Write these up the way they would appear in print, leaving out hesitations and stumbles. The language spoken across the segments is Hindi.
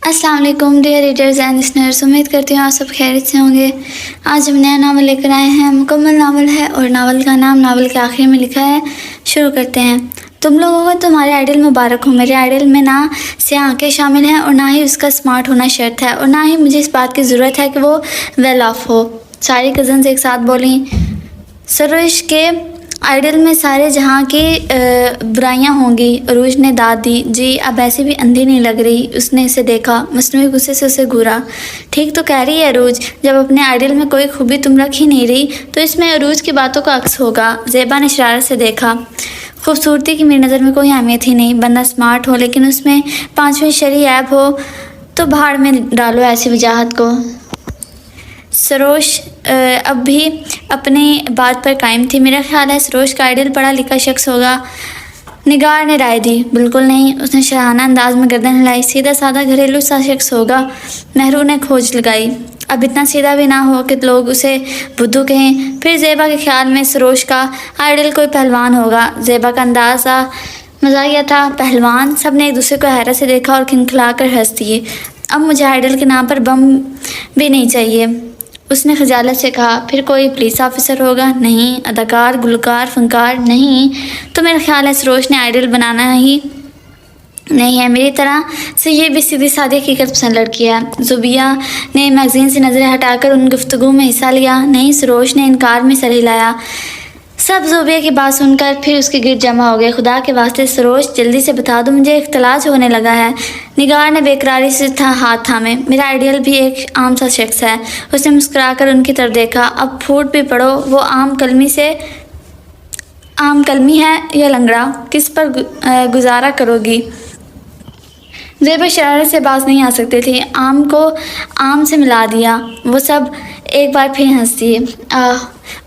अस्सलाम वालेकुम डियर रीडर्स एंड लिसनर्स। उम्मीद करती हूँ आप सब खैरियत से होंगे। आज हम नया नावल लेकर आए हैं। मुकम्मल नावल है और नावल का नाम नावल के आखिर में लिखा है। शुरू करते हैं। तुम लोगों को तुम्हारे आइडल मुबारक हो। मेरे आइडल में ना स्याह आँखें शामिल हैं और ना ही उसका स्मार्ट होना शर्त है और ना ही मुझे इस बात की ज़रूरत है कि वो वेल ऑफ हो। सारी कज़न्स एक साथ बोलीं। सरोज के आइडल में सारे जहाँ की बुराइयां होंगी। अरूज ने दाद दी। जी अब ऐसी भी अंधी नहीं लग रही। उसने इसे देखा। मसनूई गुस्से से उसे घूरा। ठीक तो कह रही है अरूज, जब अपने आइडल में कोई खूबी तुम रख ही नहीं रही तो इसमें अरूज की बातों का अक्स होगा। ज़ेबा ने शरारत से देखा। खूबसूरती की मेरी नज़र में कोई अहमियत ही नहीं। बंदा स्मार्ट हो लेकिन उसमें 5वीं शरई ऐब हो तो भाड़ में डालो ऐसी वजाहत को। सरोज अब भी अपनी बात पर कायम थी। मेरा ख्याल है सरोज का आइडल पढ़ा लिखा शख्स होगा। निगार ने राय दी। बिल्कुल नहीं। उसने शराना अंदाज में गर्दन हिलाई। सीधा साधा घरेलू सा शख्स होगा। महरू ने खोज लगाई। अब इतना सीधा भी ना हो कि लोग उसे बुद्धू कहें। फिर ज़ेबा के ख्याल में सरोज का आइडल कोई पहलवान होगा। ज़ेबा का अंदाज़ा मज़ाकिया था। पहलवान। सब ने एक दूसरे को हैरत से देखा और खिलखिला कर हंस दिए। अब मुझे आइडल के नाम पर बम भी नहीं चाहिए, उसने खजालत से कहा। फिर कोई पुलिस ऑफिसर होगा? नहीं। अदाकार, गुलकार, फनकार? नहीं। तो मेरा ख्याल है सरोज ने आइडल बनाना ही नहीं है। मेरी तरह से ये भी सीधी सादी हकीकत पसंद लड़की है। जुबिया ने मैगजीन से नज़रें हटाकर उन गुफ्तगू में हिस्सा लिया। नहीं। सरोज ने इनकार में सर हिलाया। सब ज़ुबिया की बात सुनकर फिर उसके गिर्द जमा हो गए। खुदा के वास्ते सरोज जल्दी से बता दो, मुझे इख्तलाज होने लगा है। निगार ने बेकरारी से हाथ थामे। मेरा आइडियल भी एक आम सा शख्स है। उसने मुस्कुराकर उनकी तरफ देखा। अब फूट भी पड़ो, वो आम कलमी है या लंगड़ा, किस पर गुजारा करोगी? ज़ेबा शरारत से बाज नहीं आ सकते थे। आम को आम से मिला दिया। वो सब एक बार फिर हंस दिए।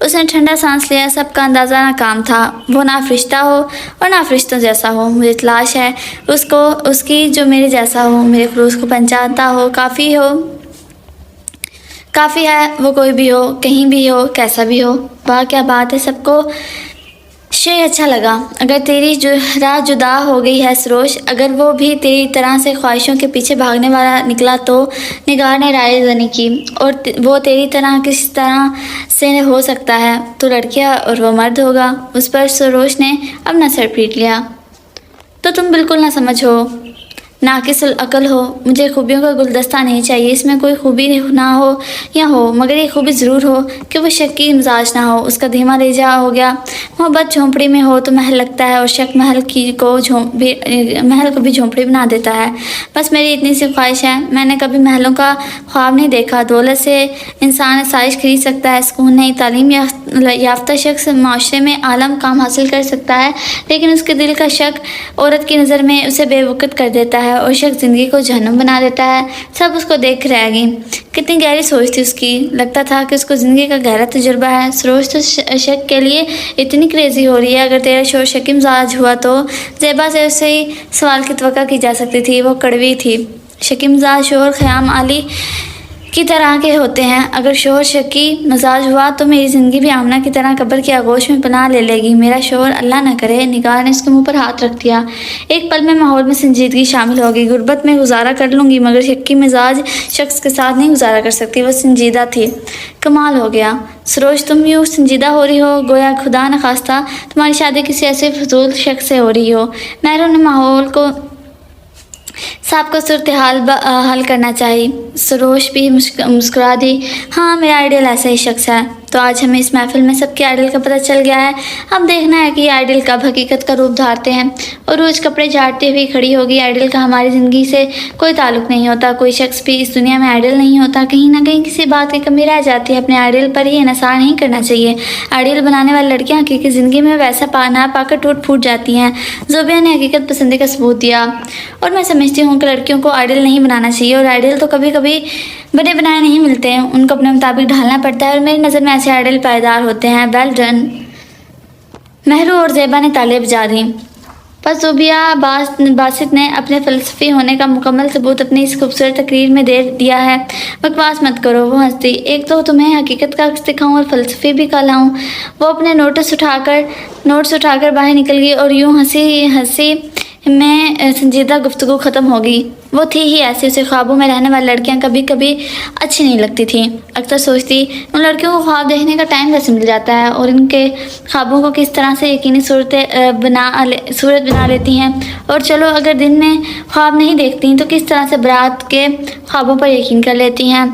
उसने ठंडा सांस लिया। सबका अंदाज़ा नाकाम था। वो ना फरिश्ता हो और ना फरिश्तों जैसा हो। मुझे तलाश है उसकी जो मेरे जैसा हो, मेरे खलूस को पहचानता हो। काफ़ी है वो कोई भी हो, कहीं भी हो, कैसा भी हो। वाह क्या बात है। सबको शे अच्छा लगा। अगर तेरी राह जुदा हो गई है सरोज, अगर वो भी तेरी तरह से ख्वाहिशों के पीछे भागने वाला निकला तो? निगार ने राय जनी की। और वो तेरी तरह किस तरह से हो सकता है? तो लड़कियां और वो मर्द होगा। उस पर सरोज ने अपना सर पीट लिया। तो तुम बिल्कुल ना समझो, नाकिसल अकल हो। मुझे खूबियों का गुलदस्ता नहीं चाहिए। इसमें कोई खूबी ना हो या हो, मगर ये खूबी ज़रूर हो कि वो शक की मिजाज ना हो। उसका धीमा रेजा हो गया। मोहब्बत झोंपड़ी में हो तो महल लगता है और शक महल को भी झोंपड़ी बना देता है। बस मेरी इतनी सी ख्वाहिश है। मैंने कभी महलों का ख्वाब नहीं देखा। दौलत से इंसान आसाइश खरीद सकता है, सुकून नहीं। तालीम याफ्ता शख्स माशरे में आला मुकाम हासिल कर सकता है, लेकिन उसके दिल का शक औरत की नज़र में उसे बेवकूफ़ कर देता है और शक ज़िंदगी को जहन्नुम बना देता है। सब उसको देख रह गई। कितनी गहरी सोच थी उसकी। लगता था कि उसको ज़िंदगी का गहरा तजुर्बा है। सरोज तो शक के लिए इतनी क्रेज़ी हो रही है। अगर तेरा शोर शक मिजाज हुआ तो ज़ेबा से उससे ही सवाल की तवक्को की जा सकती थी। वो कड़वी थी। शकी मिजाज शोर ख़याम आली की तरह के होते हैं। अगर शोर शकी मिजाज हुआ तो मेरी ज़िंदगी भी आमना की तरह कब्र की आगोश में पनाह ले लेगी। मेरा शोर अल्लाह न करे। निगार ने उसके मुंह पर हाथ रख दिया। एक पल में माहौल में संजीदगी शामिल हो गई। गुर्बत में गुजारा कर लूँगी मगर शक्की मिजाज शख्स के साथ नहीं गुजारा कर सकती। वह संजीदा थी। कमाल हो गया सरोज, तुम यूँ संजीदा हो रही हो गोया खुदा न खास्ता तुम्हारी शादी किसी ऐसे फजूल शख्स से हो रही हो। महरों ने माहौल को साहब को सूरत हाल हल करना चाहिए। सरोज भी मुस्कुरा दी। हाँ मेरा आइडियल ऐसा ही शख्स है। तो आज हमें इस महफिल में सबके आइडियल का पता चल गया है। अब देखना है कि ये आइडियल कब हकीकत का रूप धारते हैं। और रोज़ कपड़े झाड़ते हुए खड़ी होगी। आइडियल का हमारी ज़िंदगी से कोई ताल्लुक़ नहीं होता। कोई शख्स भी इस दुनिया में आइडियल नहीं होता। कहीं ना कहीं किसी बात की कमी रह जाती है। अपने आइडियल पर ही इन्हिसार नहीं करना चाहिए। आइडियल बनाने वाली लड़कियाँ हकीकत ज़िंदगी में वैसा ना पाकर टूट फूट जाती हैं। ज़ुबिया ने हकीकत पसंदी का सबूत दिया। और मैं समझती हूँ कि लड़कियों को आइडियल नहीं बनाना चाहिए। और आइडियल तो कभी कभी बने बनाए नहीं मिलते हैं, उनको अपने मुताबिक ढालना पड़ता है। और मेरी नज़र में ऐसे आइडियल पायदार होते हैं। Well done. महरू और ज़ेबा ने तालियां बजा दी। बस ज़ुबिया बासित ने अपने फ़लसफ़ी होने का मुकम्मल सबूत अपनी इस खूबसूरत तकरीर में दे दिया है। बकवास मत करो। वो हंसती। एक तो तुम्हें हकीकत का सिखाऊं और फ़लसफ़ी भी कहलाऊं। वो अपने नोट्स उठाकर बाहर निकल गई और यूं हंसी में संजीदा गुफ्तगू ख़त्म होगी। वो थी ही ऐसी, उसे ख्वाबों में रहने वाली लड़कियां कभी कभी अच्छी नहीं लगती थीं। अक्सर सोचती उन लड़कियों को ख्वाब देखने का टाइम कैसे मिल जाता है और इनके ख्वाबों को किस तरह से यकीनी सूरत बना लेती हैं। और चलो अगर दिन में ख्वाब नहीं देखती तो किस तरह से बारात के ख्वाबों पर यकीन कर लेती हैं।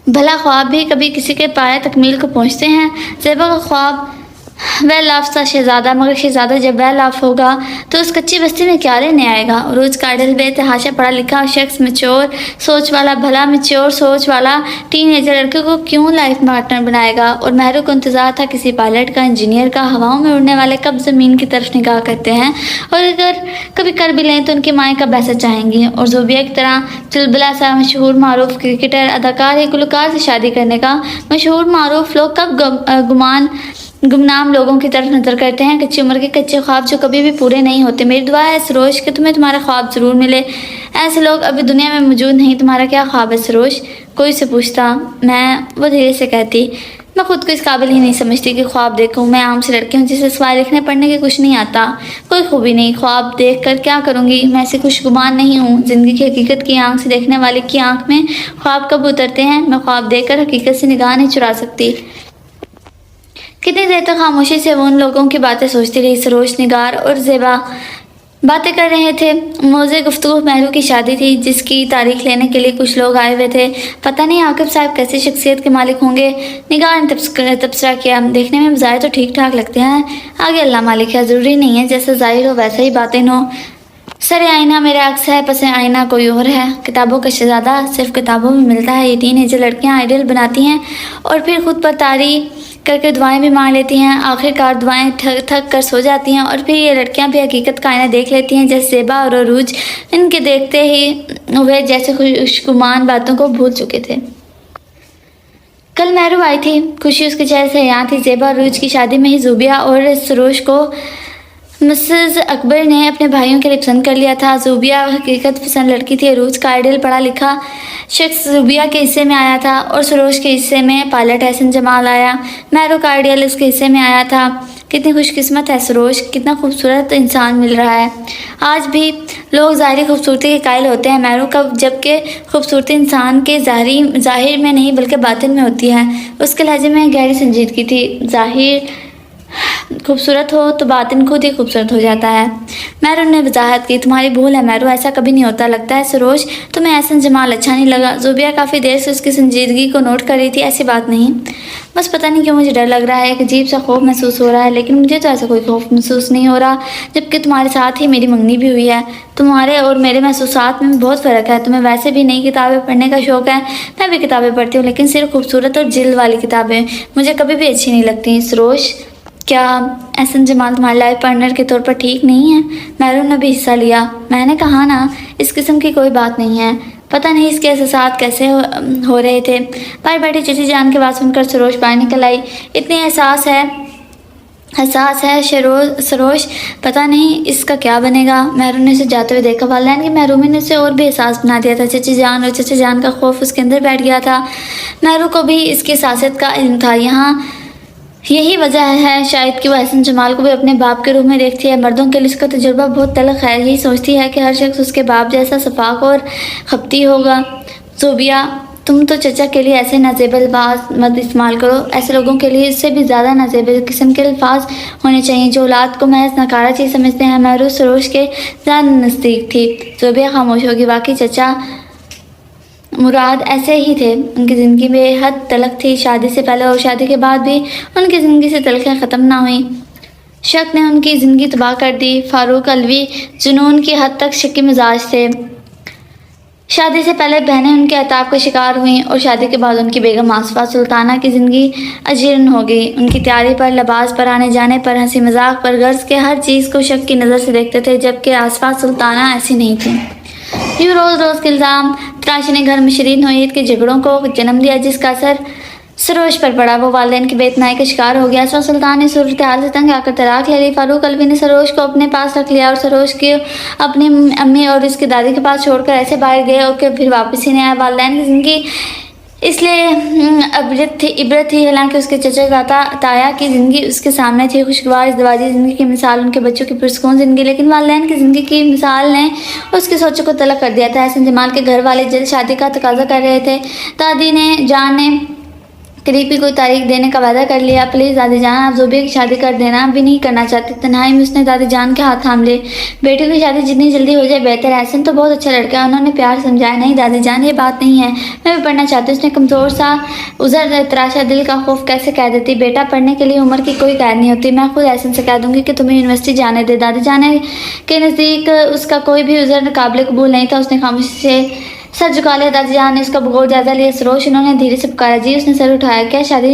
भला ख्वाब भी कभी किसी के पाया तकमील को पहुँचते हैं। ज़ेबा का ख्वाब वह लाफ था शहज़ादा, मगर शहज़ादा जब वह लाफ होगा तो उस कच्ची बस्ती में क्या लेने आएगा। रोज़ काडल बेतहाशा पढ़ा लिखा शख्स मैच्योर सोच वाला टीनेजर लड़के को क्यों लाइफ पार्टनर बनाएगा। और महरू को इंतज़ार था किसी पायलट का, इंजीनियर का। हवाओं में उड़ने वाले कब ज़मीन की तरफ निगाह करते हैं और अगर कभी कर भी लें तो उनकी माएँ कब ऐसा चाहेंगी। और ज़ोबिया की तरह चुलबुला सा मशहूर मारूफ क्रिकेटर, अदाकार या गुलकार से शादी करने का मशहूर मारूफ लोग कब गुमनाम लोगों की तरफ नज़र करते हैं। कच्ची उम्र के कच्चे ख्वाब जो कभी भी पूरे नहीं होते। मेरी दुआ है सरोज कि तुम्हें तुम्हारा ख्वाब ज़रूर मिले। ऐसे लोग अभी दुनिया में मौजूद नहीं। तुम्हारा क्या ख्वाब है सरोज? कोई से पूछता। वो धीरे से कहती, मैं खुद को इस काबिल ही नहीं समझती कि ख्वाब देखूं। मैं आम सी लड़की हूँ जिसे सिवाय लिखने पढ़ने के कुछ नहीं आता, कोई खूबी नहीं। ख्वाब देख कर क्या करूँगी? मैं ऐसी खुशगुमान नहीं हूँ। ज़िंदगी की हकीकत की आंख से देखने वाले की आंख में ख्वाब कब उतरते हैं? मैं ख्वाब देख कर हकीकत से निगाह नहीं चुरा सकती। कितनी देर तक खामोशी से वो उन लोगों की बातें सोचती रही। सरोज, निगार और ज़ेबा बातें कर रहे थे। मौज़े गुफ्तगू महरू की शादी थी जिसकी तारीख लेने के लिए कुछ लोग आए हुए थे। पता नहीं आकिब साहब कैसी शख्सियत के मालिक होंगे। निगार ने तबसरा किया, देखने में बज़ाहिर तो ठीक ठाक लगते हैं, आगे अल्लाह मालिक है। ज़रूरी नहीं है जैसा ज़ाहिर हो वैसा ही बातिन हो। सर आईना मेरा अक्स है, पस आईना कोई और है। किताबों का शहज़ादा सिर्फ किताबों में मिलता है। ये टीनेजर लड़कियाँ आइडियल बनाती हैं और फिर खुद पर तारी करके दुआएं भी मांग लेती हैं। आखिरकार दुआएं थक कर सो जाती हैं और फिर ये लड़कियां भी हकीकत का आईना देख लेती हैं। जैसे ज़ेबा और अरूज इनके देखते ही वे जैसे खुशगुमान बातों को भूल चुके थे। कल महरू आई थी, खुशी उसके चेहरे से यहाँ थी। ज़ेबा और अरूज की शादी में ही ज़ूबिया और सरोज को मिसेस अकबर ने अपने भाइयों के लिए पसंद कर लिया था। ज़ूबिया हकीकत पसंद लड़की थी। अरूज का आइडियल पढ़ा लिखा शख्स ज़ूबिया के हिस्से में आया था और सरोज के हिस्से में पायलट एहसन जमाल आया। महरू का आइडियल उसके हिस्से में आया था। कितनी खुशकिस्मत है सरोज, कितना खूबसूरत इंसान मिल रहा है। आज भी लोग ज़ाहिरी खूबसूरती के कायल होते हैं महरू का, जबकि खूबसूरती इंसान के ज़ाहिर में नहीं बल्कि बातिन में होती है। उसके लहजे में गहरी संजीदगी थी। ज़ाहिर खूबसूरत हो तो बातिन खुद ही खूबसूरत हो जाता है। महरू ने वजाहत की, तुम्हारी भूल है महरू, ऐसा कभी नहीं होता। लगता है सरोज तुम्हें एहसन जमाल अच्छा नहीं लगा। ज़ूबिया काफ़ी देर से उसकी संजीदगी को नोट कर रही थी। ऐसी बात नहीं, बस पता नहीं क्यों मुझे डर लग रहा है, एक अजीब सा खौफ महसूस हो रहा है। लेकिन मुझे तो ऐसा कोई खौफ महसूस नहीं हो रहा, जबकि तुम्हारे साथ ही मेरी मंगनी भी हुई है। तुम्हारे और मेरे महसूसात में बहुत फ़र्क है। तुम्हें वैसे भी नई किताबें पढ़ने का शौक़ है, मैं भी किताबें पढ़ती हूँ, लेकिन सिर्फ खूबसूरत और जिल्द वाली किताबें मुझे कभी भी अच्छी नहीं लगती। सरोज, क्या एहसन जमाल तुम्हारे लाइफ पार्टनर के तौर पर ठीक नहीं है? महरू ने भी हिस्सा लिया। मैंने कहा ना, इस किस्म की कोई बात नहीं है। पता नहीं इसके एहसास कैसे हो रहे थे। बाहर बैठी चची जान की बात सुनकर सरोज बाहर निकल आई। इतनी एहसास है सरोज, पता नहीं इसका क्या बनेगा। महरू ने उसे जाते हुए देखा। वालैन की महरूमी ने उसे और भी एहसास बना दिया था। चची जान का खौफ उसके अंदर बैठ गया था। महरू को भी इसकी सासियत का इल्म था। यही वजह है शायद कि वह एहसन जमाल को भी अपने बाप के रूप में देखती है। मर्दों के लिए उसका तजुर्बा बहुत तलख है। यही सोचती है कि हर शख्स उसके बाप जैसा सफाक और खपती होगा। ज़ूबिया, तुम तो चचा के लिए ऐसे नाजेबल अल्फाज मत इस्तेमाल करो। ऐसे लोगों के लिए इससे भी ज़्यादा नाजेबल किस्म के अल्फाज होने चाहिए जो औलाद को महज नकारा चीज़ समझते हैं। महरू सरोज के ज़्यादा नज़दीक थी। ज़ूबिया खामोश होगी। वाकई चचा मुराद ऐसे ही थे। उनकी ज़िंदगी बेहद तलख थी। शादी से पहले और शादी के बाद भी उनकी ज़िंदगी से तलखें ख़त्म ना हुई। शक ने उनकी ज़िंदगी तबाह कर दी। फारूक अलवी जुनून की हद तक शक्की मिजाज थे। शादी से पहले बहनें उनके अताब का शिकार हुईं और शादी के बाद उनकी बेगम आसफा सुल्ताना की ज़िंदगी अजीर्ण हो गई। उनकी तैयारी पर, लिबास पर, आने जाने पर, हंसी मजाक पर, गर्ज के हर चीज़ को शक की नज़र से देखते थे, जबकि आसफा सुल्ताना ऐसी नहीं थी। यूँ रोज़ रोज़ के इल्ज़ाम तराशी ने घर में शरीर नोयत के झगड़ों को जन्म दिया, जिसका असर सरोज पर पड़ा। वो वालिदैन की बेतनाई का शिकार हो गया। आसफा सुल्तान ने सूरत हाल से तंग आकर तलाक ले ली। फारूक अलवी ने सरोज को अपने पास रख लिया और सरोज की अपनी अम्मी और उसकी दादी के पास छोड़कर ऐसे बाहर गए और फिर वापस ही नहीं आया। वालिदैन की ज़िंदगी इसलिए इबरत थी। हालांकि उसके चचा का ताया की ज़िंदगी उसके सामने थी, खुशगवार इज़दवाजी ज़िंदगी की मिसाल, उनके बच्चों की पुरसकून ज़िंदगी, लेकिन वालिदैन की ज़िंदगी की मिसाल ने उसकी सोचों को तलब कर दिया था। एहसन जमाल के घर वाले जल्द शादी का तकाजा कर रहे थे। दादी ने जान ने करीब की कोई तारीख देने का वादा कर लिया। प्लीज़ दादी जान, आप ज़ुबैर की शादी कर देना। अब भी नहीं करना चाहती। तन्हाई में उसने दादी जान के हाथ थाम लिए। बेटी की शादी जितनी जल्दी हो जाए बेहतर है। एहसन तो बहुत अच्छा लड़का है। उन्होंने प्यार समझाया। नहीं दादी जान, ये बात नहीं है, मैं भी पढ़ना चाहती हूँ। उसने कमज़ोर सा उज़र तराशा, दिल का खौफ कैसे कह देती। बेटा, पढ़ने के लिए उम्र की कोई कैद नहीं होती। मैं खुद एहसन से कह दूंगी कि तुम्हें यूनिवर्सिटी जाने दे। दादी जाने के नज़दीक उसका कोई भी उज़र काबिल कबूल नहीं था। उसने खामोशी से सर झुका लिया। दादी जान ने उसका गौर जायजा लिया। सरोज, उन्होंने धीरे से पुकारा। जी। उसने सर उठाया। क्या शादी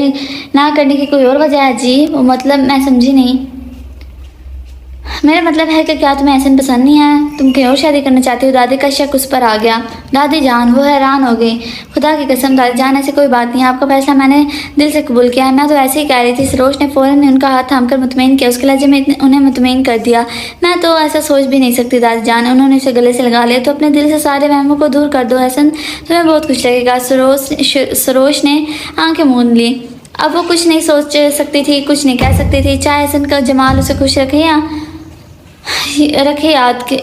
ना करने की कोई और वजह है? जी। वो मतलब मैं समझी नहीं। मेरा मतलब है कि क्या तुम्हें एहसन पसंद नहीं है? तुम कहीं और शादी करना चाहती हो? दादी का शक उस पर आ गया। दादी जान, वो हैरान हो गई। खुदा की कसम दादी जान, ऐसी कोई बात नहीं है। आपका फैसला मैंने दिल से कबूल किया है। मैं तो ऐसे ही कह रही थी। सरोज ने फ़ौरन उनका हाथ थामकर मुतमईन किया। उसके लहजे में उन्हें मुतमईन कर दिया। मैं तो ऐसा सोच भी नहीं सकती दादी जान। उन्होंने उसे गले से लगा लिया। तो अपने दिल से सारे वहमों को दूर कर दो एहसन, तुम्हें बहुत खुश लगेगा। सरोज ने आंखें मूंद ली। अब वो कुछ नहीं सोच सकती थी, कुछ नहीं कह सकती थी। चाहे एहसन का जमाल उसे खुश रखे या रखे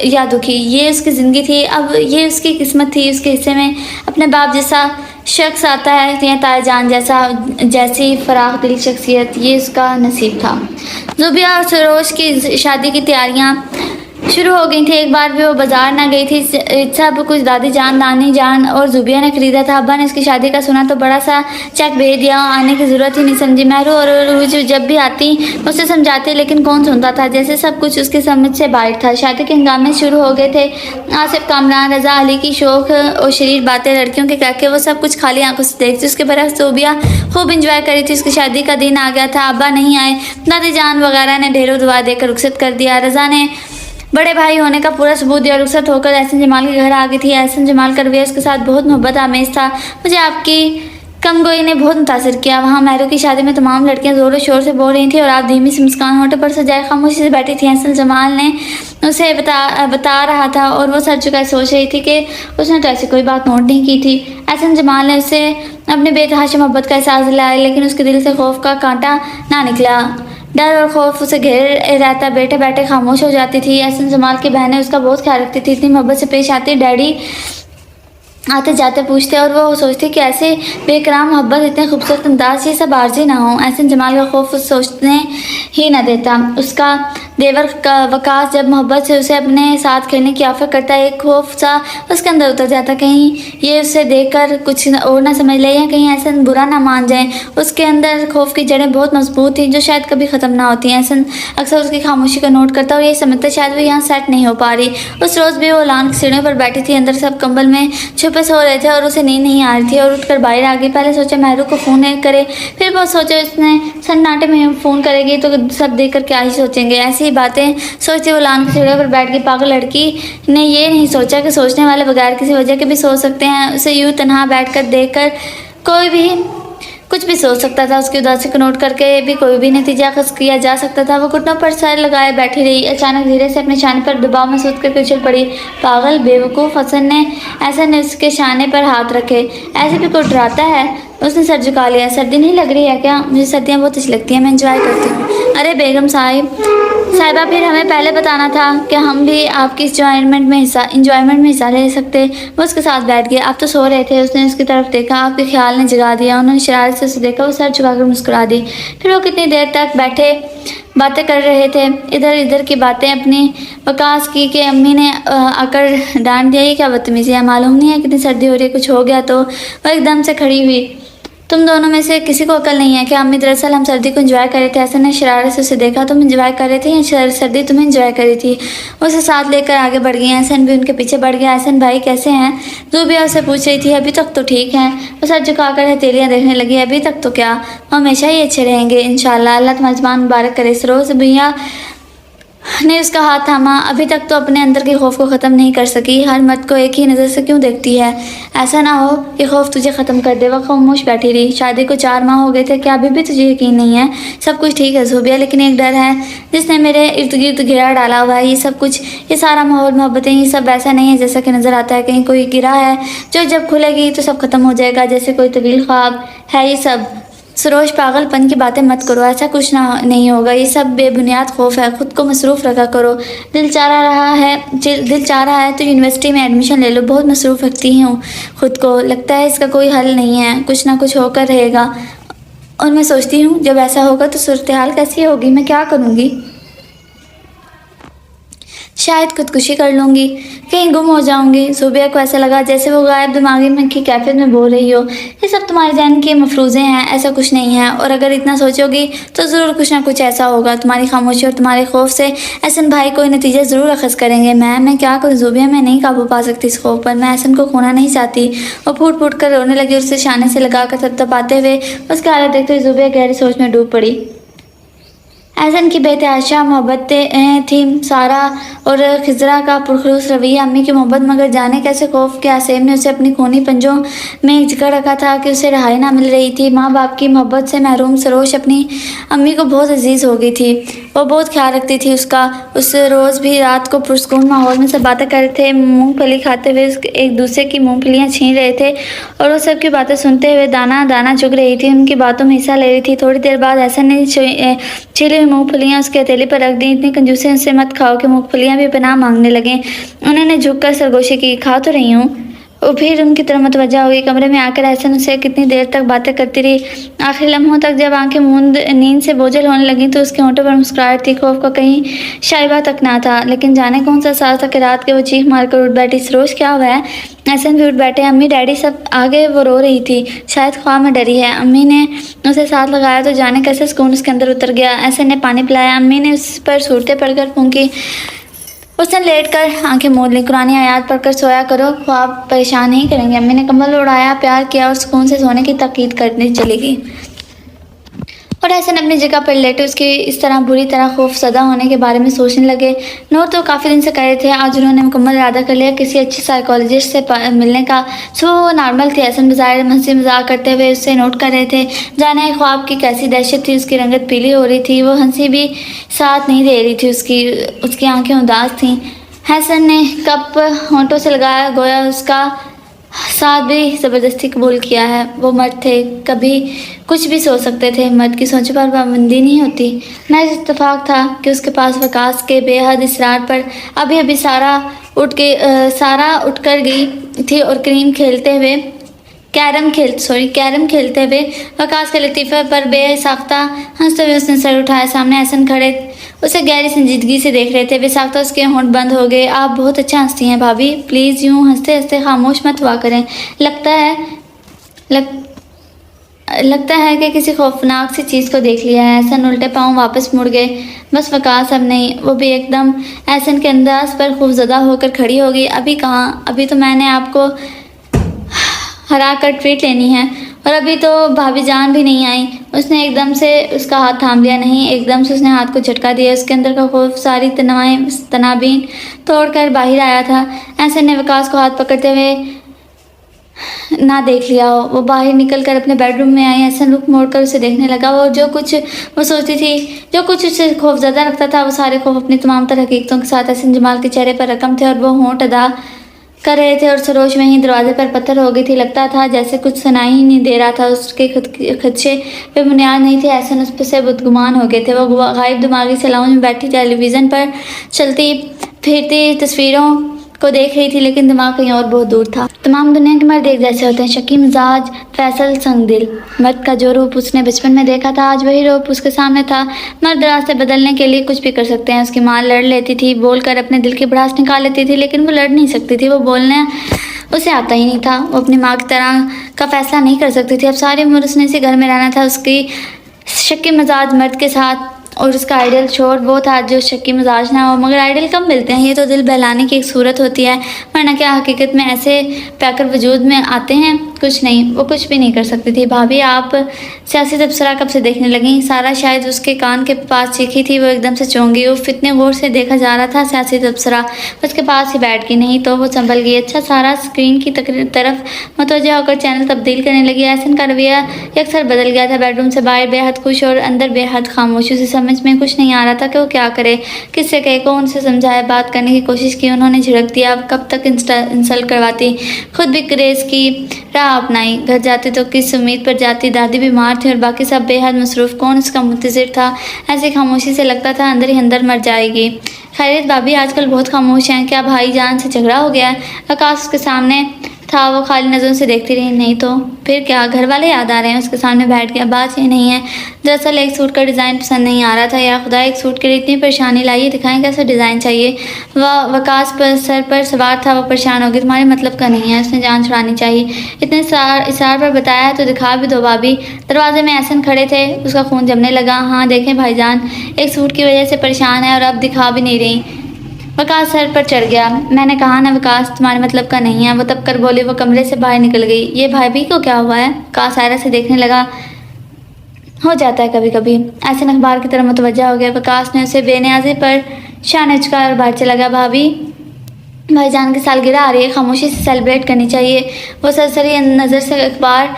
या दुखी, ये उसकी ज़िंदगी थी। अब ये उसकी किस्मत थी। उसके हिस्से में अपने बाप जैसा शख्स आता है या ताया जान जैसी फराख दिल शख्सियत, ये उसका नसीब था। ज़ुबिया और सरोज की शादी की तैयारियां शुरू हो गई थी। एक बार भी वो बाजार ना गई थी। सब कुछ दादी जान, नानी जान और ज़ुबिया ने खरीदा था। अब्बा ने इसकी शादी का सुना तो बड़ा सा चेक भेज दिया। आने की ज़रूरत ही नहीं समझी। महरू और रूज जब भी आती उससे समझाते, लेकिन कौन सुनता था। जैसे सब कुछ उसके समझ से बाहर था। शादी के हंगामे शुरू हो गए थे। आसिफ, कामरान, रज़ा, अली की शौक और शरीर बातें, लड़कियों के कहके वो सब कुछ खाली आंखों से देखती। उसके बरक्स ज़ुबिया खूब इंजॉय करी थी। उसकी शादी का दिन आ गया था। अब्बा नहीं आए। दादी जान वगैरह ने ढेरों दुआ देकर रुखसत कर दिया। रज़ा ने बड़े भाई होने का पूरा सबूत दिया। रुखसत होकर एहसन जमाल के घर आ गई थी। एहसन जमाल का रवैया उसके साथ बहुत मोहब्बत आमेज था। मुझे आपकी कमगोई ने बहुत मुतासर किया। वहाँ महरू की शादी में तमाम लड़कियां ज़ोर शोर से बोल रही थी और आप धीमी सी मुस्कान होठों पर सजाए खामोशी से बैठी थी। एहसन जमाल ने उसे बता रहा था और वो सर झुकाए सोच रही थी कि उसने तो ऐसी कोई बात नोट नहीं की थी। एहसन जमाल ने उसे अपनी बेतहाशा मोहब्बत का एहसास दिलाया, लेकिन उसके दिल से खौफ का कांटा ना निकला। डर और खौफ उसे घेरे रहता। बैठे बैठे खामोश हो जाती थी। एहसन जमाल की बहनें उसका बहुत ख्याल रखती थी। इतनी मोहब्बत से पेश आती। डैडी आते जाते पूछते और वो सोचती कि ऐसे बेकराम मोहब्बत, इतने खूबसूरत अंदाज, ये सब आर्जी ना हो। एहसन जमाल का खौफ उस सोचने ही न देता। उसका देवर का वकास जब मोहब्बत से उसे अपने साथ खेलने की ऑफर करता है, एक खौफ सा उसके अंदर उतर जाता। कहीं ये उसे देखकर कुछ और ना समझ ले या कहीं एहसन बुरा ना मान जाए। उसके अंदर खौफ की जड़ें बहुत मजबूत थी जो शायद कभी ख़त्म ना होती। एहसन अक्सर उसकी खामोशी को नोट करता और ये समझता शायद वो यहाँ सेट नहीं हो पा रही। उस रोज़ भी वो लान की सीढ़ियों पर बैठी थी। अंदर सब कंबल में छुपे सो रहे थे और उसे नींद नहीं आ रही थी और उठकर बाहर आ गई। पहले सोचा महरू को फ़ोन करे, फिर बहुत सोचा इसने सन्नाटे में फ़ोन करेगी तो सब देखकर क्या ही सोचेंगे। ऐसी ही बातें सोचती वो लान की सीढ़ियों पर बैठ गई। पागल लड़की ने ये नहीं सोचा कि सोचने वाले बगैर किसी वजह के भी सोच सकते हैं। उसे यूँ तनहा बैठकर देखकर कोई भी कुछ भी सोच सकता था। उसकी उदासी को नोट करके भी कोई भी नतीजा अखज़ किया जा सकता था। वो घुटनों पर सर लगाए बैठी रही। अचानक धीरे से अपने शाने पर दबाव महसूस करके उछल पड़ी। पागल बेवकूफ़, ऐसा ने उसके शाने पर हाथ रखे। ऐसे भी कोई डराता है? उसने सर झुका लिया। सर्दी नहीं लग रही है क्या? मुझे सर्दियाँ बहुत अच्छी लगती हैं, मैं इंजॉय करती हूँ। अरे बेगम साहिबा, फिर हमें पहले बताना था कि हम भी आपकी इंजॉयमेंट में हिस्सा ले सकते। वो उसके साथ बैठ गए। आप तो सो रहे थे। उसने उसकी तरफ देखा। आपके ख्याल ने जगा दिया। उन्होंने शरारत से उसे देखा। वो सर झुकाकर मुस्कुरा दी। फिर वो कितनी देर तक बैठे बातें कर रहे थे, इधर इधर की बातें। अपनी वकास की कि अम्मी ने आकर डांट दिया। ये क्या बदतमीज़ी है? मालूम नहीं है कितनी सर्दी हो रही है, कुछ हो गया तो? वो एकदम से खड़ी हुई। तुम दोनों में से किसी को अकल नहीं है क्या? अम्मी, दरअसल हम सर्दी को एंजॉय कर रहे थे। ऐसा ने शरारत से उसे देखा। तुम एंजॉय कर रहे थे या सर्दी तुम्हें एंजॉय कर रही थी? उसे साथ लेकर आगे बढ़ गई। एहसन भी उनके पीछे बढ़ गया। एहसन भाई कैसे हैं? ज़ुबिया उसे पूछ रही थी। अभी तक तो ठीक है। वो सर झुकाकर हथेलियाँ देखने लगी। अभी तक तो क्या, हमेशा ही अच्छे रहेंगे इंशाल्लाह। अल्लाह तुम्हारी ज़बान मुबारक करे। सरोज भैया ने उसका हाथ थामा। अभी तक तो अपने अंदर के खौफ को ख़त्म नहीं कर सकी। हर मर्द को एक ही नज़र से क्यों देखती है? ऐसा ना हो कि खौफ तुझे ख़त्म कर दे। वह खामोश बैठी रही। शादी को 4 माह हो गए थे, क्या अभी भी तुझे यकीन नहीं है? सब कुछ ठीक है ज़ोबिया, लेकिन एक डर है जिसने मेरे इर्द गिर्द घेरा डाला हुआ है। ये सब कुछ, ये सारा माहौल, मोहब्बतें, ये सब वैसा नहीं है जैसा कि नज़र आता है। कहीं कोई गिरा है जो जब खुलेगी तो सब खत्म हो जाएगा, जैसे कोई तवील ख्वाब है ये सब। सरोज, पागलपन की बातें मत करो, ऐसा कुछ ना नहीं होगा। ये सब बेबुनियाद खौफ है। खुद को मसरूफ़ रखा करो। दिल चाह रहा है तो यूनिवर्सिटी में एडमिशन ले लो। बहुत मसरूफ़ रखती हूँ खुद को। लगता है इसका कोई हल नहीं है, कुछ ना कुछ होकर रहेगा। और मैं सोचती हूँ जब ऐसा होगा तो सूरत हाल कैसी होगी, मैं क्या करूँगी? शायद खुदकुशी कर लूँगी, कहीं गुम हो जाऊँगी। ज़ोबिया को ऐसा लगा जैसे वो गायब दिमागी में की कैफियत में बोल रही हो। ये सब तुम्हारे जहन के मफरूज़े हैं, ऐसा कुछ नहीं है। और अगर इतना सोचोगी तो ज़रूर कुछ ना कुछ ऐसा होगा। तुम्हारी खामोशी और तुम्हारे खौफ से एहसन भाई कोई नतीजा ज़रूर अखज़ करेंगे। मैं क्या करूँ ज़ोबिया, मैं नहीं काबू पा सकती इस खौफ पर। मैं एहसन को खोना नहीं चाहती। वो फूट फूट कर रोने लगी। उससे शाने से लगा कर थपथपाते हुए उसकी हालत देखते हुए ज़ोबिया गहरी सोच में डूब पड़ी। एहसन की बेतहाशा मोहब्बतें थीं। सारा और खिजरा का पुरखलूस रवैया, अम्मी की मोहब्बत, मगर जाने कैसे खौफ के आसेब ने उसे अपनी खूनी पंजों में जकड़ रखा था कि उसे रहाई ना मिल रही थी। माँ बाप की मोहब्बत से महरूम सरोज अपनी अम्मी को बहुत अजीज़ हो गई थी। वो बहुत ख्याल रखती थी उसका। उस रोज़ भी रात को पुरसकून माहौल में सब बातें कर रहे थे, मूँगफली खाते हुए एक दूसरे की मूँगफलियाँ छीन रहे थे और वो सबकी बातें सुनते हुए दाना दाना चुग रही थी, उनकी बातों में हिस्सा ले रही थी। थोड़ी देर बाद एहसन ने छीली हुई मूँगफलियाँ उसके हथेली पर रख दी। इतनी कंजूसी उनसे मत खाओ कि मूँगफलियाँ भी पनाह मांगने लगें। उन्होंने झुककर सरगोशी की। खा तो रही हूँ। वो फिर उनकी तरफ मुतवज्जा हो गई। कमरे में आकर एहसन उससे कितनी देर तक बातें करती रही। आखिरी लम्हों तक जब आंखें मूंद नींद से बोझल होने लगीं तो उसके होंठों पर मुस्कुराहट थी। खौफ का कहीं शाइबा तक ना था, लेकिन जाने कौन सा साल था कि रात के वो चीख मारकर उठ बैठी। सरोज, क्या हुआ है? एहसन भी उठ बैठे। अम्मी, डैडी सब आगे। वो रो रही थी, शायद ख्वाब में डरी है। अम्मी ने उसे साथ लगाया तो जाने कैसे सुकून उसके अंदर उतर गया। एहसन ने पानी पिलाया। अम्मी ने उस पर सूरतें पढ़कर फूंकी। उसने लेटकर आंखें मूंद लीं। कुरानी आयत पढ़कर सोया करो, ख्वाब परेशान नहीं करेंगे। अम्मी ने कंबल उड़ाया, प्यार किया और सुकून से सोने की ताकीद करने चली गई। और एहसन अपनी जगह पर लेटे उसके इस तरह बुरी तरह खौफज़दा होने के बारे में सोचने लगे। नोट तो काफ़ी दिन से कर रहे थे, आज उन्होंने मुकम्मल इरादा कर लिया किसी अच्छी साइकोलॉजिस्ट से मिलने का। सुबह वो नॉर्मल थी। एहसन बज़ाहिर हंसी मजाक करते हुए उससे नोट कर रहे थे। जाने ख्वाब की कैसी दहशत थी। उसकी रंगत पीली हो रही थी। वो हंसी भी साथ नहीं दे रही थी। उसकी आंखें उदास थीं। एहसन ने कप होंठों से लगाया, गोया उसका साथ भी ज़बरदस्ती कबूल किया है। वो मर्द थे, कभी कुछ भी सोच सकते थे। मर्द की सोच पर पाबंदी नहीं होती। मैं इत्तेफाक था कि उसके पास वकास के बेहद इसरार पर अभी अभी सारा उठ कर गई थी और कैरम खेलते हुए वकास के लतीफ़े पर बेसाख्ता हंसते हुए उसने सर उठाया। सामने एहसन खड़े उसे गहरी संजीदगी से देख रहे थे। बेसाख्ता उसके होंठ बंद हो गए। आप बहुत अच्छा हंसती हैं भाभी, प्लीज़ यूँ हंसते हंसते खामोश मत हुआ करें। लगता है कि किसी खौफनाक सी चीज़ को देख लिया है। एहसन उल्टे पाँव वापस मुड़ गए। बस वकास अब नहीं। वो भी एकदम एहसन के अंदाज पर खौफज़दा होकर खड़ी हो गई। अभी कहाँ? अभी तो मैंने आपको हरा कर ट्रीट लेनी है और अभी तो भाभी जान भी नहीं आई। उसने एकदम से उसका हाथ थाम लिया। नहीं, एकदम से उसने हाथ को झटका दिया। उसके अंदर का खौफ सारी तनाबीन तोड़कर बाहर आया था। एहसन ने वकास को हाथ पकड़ते हुए ना देख लिया हो। वो बाहर निकल कर अपने बेडरूम में आई। एहसन रुख मोड़कर उसे देखने लगा। वो जो कुछ वो सोचती थी, जो कुछ उसे खौफज़दा रखता था, वो सारे खौफ अपनी तमाम तरह हकीकतों के साथ एहसन जमाल के चेहरे पर रकम थे और वो होंठ अदा कर रहे थे। और सरोज वहीं दरवाजे पर पत्थर हो गई थी। लगता था जैसे कुछ सुनाई ही नहीं दे रहा था। उसके खदशे पे बुनियाद नहीं थे। एहसन उस पर से बदगुमान हो गए थे। वो गायब दिमागी से लाउंज में बैठी टेलीविज़न पर चलती फिरती तस्वीरों को देख रही थी, लेकिन दिमाग कहीं और बहुत दूर था। तमाम दुनिया के मर्द एक जैसे होते हैं, शकी मिजाज, फैसल, संगदिल। मर्द का जो रूप उसने बचपन में देखा था, आज वही रूप उसके सामने था। मर्द रास्ते बदलने के लिए कुछ भी कर सकते हैं। उसकी माँ लड़ लेती थी, बोलकर अपने दिल की भड़ास निकाल लेती थी, लेकिन वो लड़ नहीं सकती थी। वो बोलने उसे आता ही नहीं था। वो अपनी माँ की तरह का फैसला नहीं कर सकती थी। अब सारी उम्र उसने इसी घर में रहना था, उसकी शकी मिजाज मर्द के साथ। और उसका आइडियल शोर वो था जो शक्की मिजाज ना हो। मगर आइडियल कब मिलते हैं? ये तो दिल बहलाने की एक सूरत होती है, वरना क्या हकीकत में ऐसे पैकर वजूद में आते हैं। कुछ नहीं, वो कुछ भी नहीं कर सकती थी। भाभी आप सियासी तबसरा कब से देखने लगी? सारा शायद उसके कान के पास चीखी थी। वो एकदम से चौंक गई। वो इतने गौर से देखा जा रहा था सियासी तबसरा, उसके पास ही बैठ गई। नहीं तो वो संभल गई। अच्छा, सारा स्क्रीन की तरफ मुतवज्जा होकर चैनल तब्दील करने लगी। एहसन का रवैया अक्सर बदल गया था। बेडरूम से बाहर बेहद खुश और अंदर बेहद खामोश। उसे समझ में कुछ नहीं आ रहा था कि वो क्या करे, किससे कहे, कौन से समझाए। बात करने की कोशिश की, उन्होंने झिड़क दिया। अब कब तक इंसल्ट करवाती। खुद भी क्रेज़ की राह अपनाई। घर जाती तो किस उम्मीद पर जाती। दादी बीमार थी और बाकी सब बेहद मसरूफ़। कौन उसका मुंतज़िर था? ऐसी खामोशी से लगता था अंदर ही अंदर मर जाएगी। खैरियत भाभी आजकल बहुत खामोश हैं। क्या भाईजान से झगड़ा हो गया है? आकाश उसके सामने था। वो खाली नज़रों से देखती रही। नहीं तो फिर क्या, घर वाले याद आ रहे हैं। उसके सामने बैठ गया। बात ये नहीं है, दरअसल एक सूट का डिज़ाइन पसंद नहीं आ रहा था। या खुदा, एक सूट के लिए इतनी परेशानी लाई है, दिखाएं कैसा डिज़ाइन चाहिए। वह वकास पर सर पर सवार था। वो परेशान हो गई। तुम्हारे मतलब का नहीं है, उसने जान छुड़ानी चाहिए। इतने इशार पर बताया तो दिखा भी दो भाभी। दरवाजे में एहसन खड़े थे। उसका खून जमने लगा। हाँ देखें भाईजान, एक सूट की वजह से परेशान है और अब दिखा भी नहीं रही। वकास सर पर चढ़ गया। मैंने कहा ना वकास, तुम्हारे मतलब का नहीं है। वो तब कर बोली। वो कमरे से बाहर निकल गई। ये भाभी को क्या हुआ है? वकास सायरा से देखने लगा। हो जाता है कभी कभी। ऐसे अखबार की तरह मुतवज्जा हो गया। वकास ने उसे बेनियाजी पर शान झुकाया और बाहर चला गया। भाभी, भाईजान की सालगिरह आ रही है, खामोशी से सेलिब्रेट करनी चाहिए। वो सरसरी नज़र से अखबार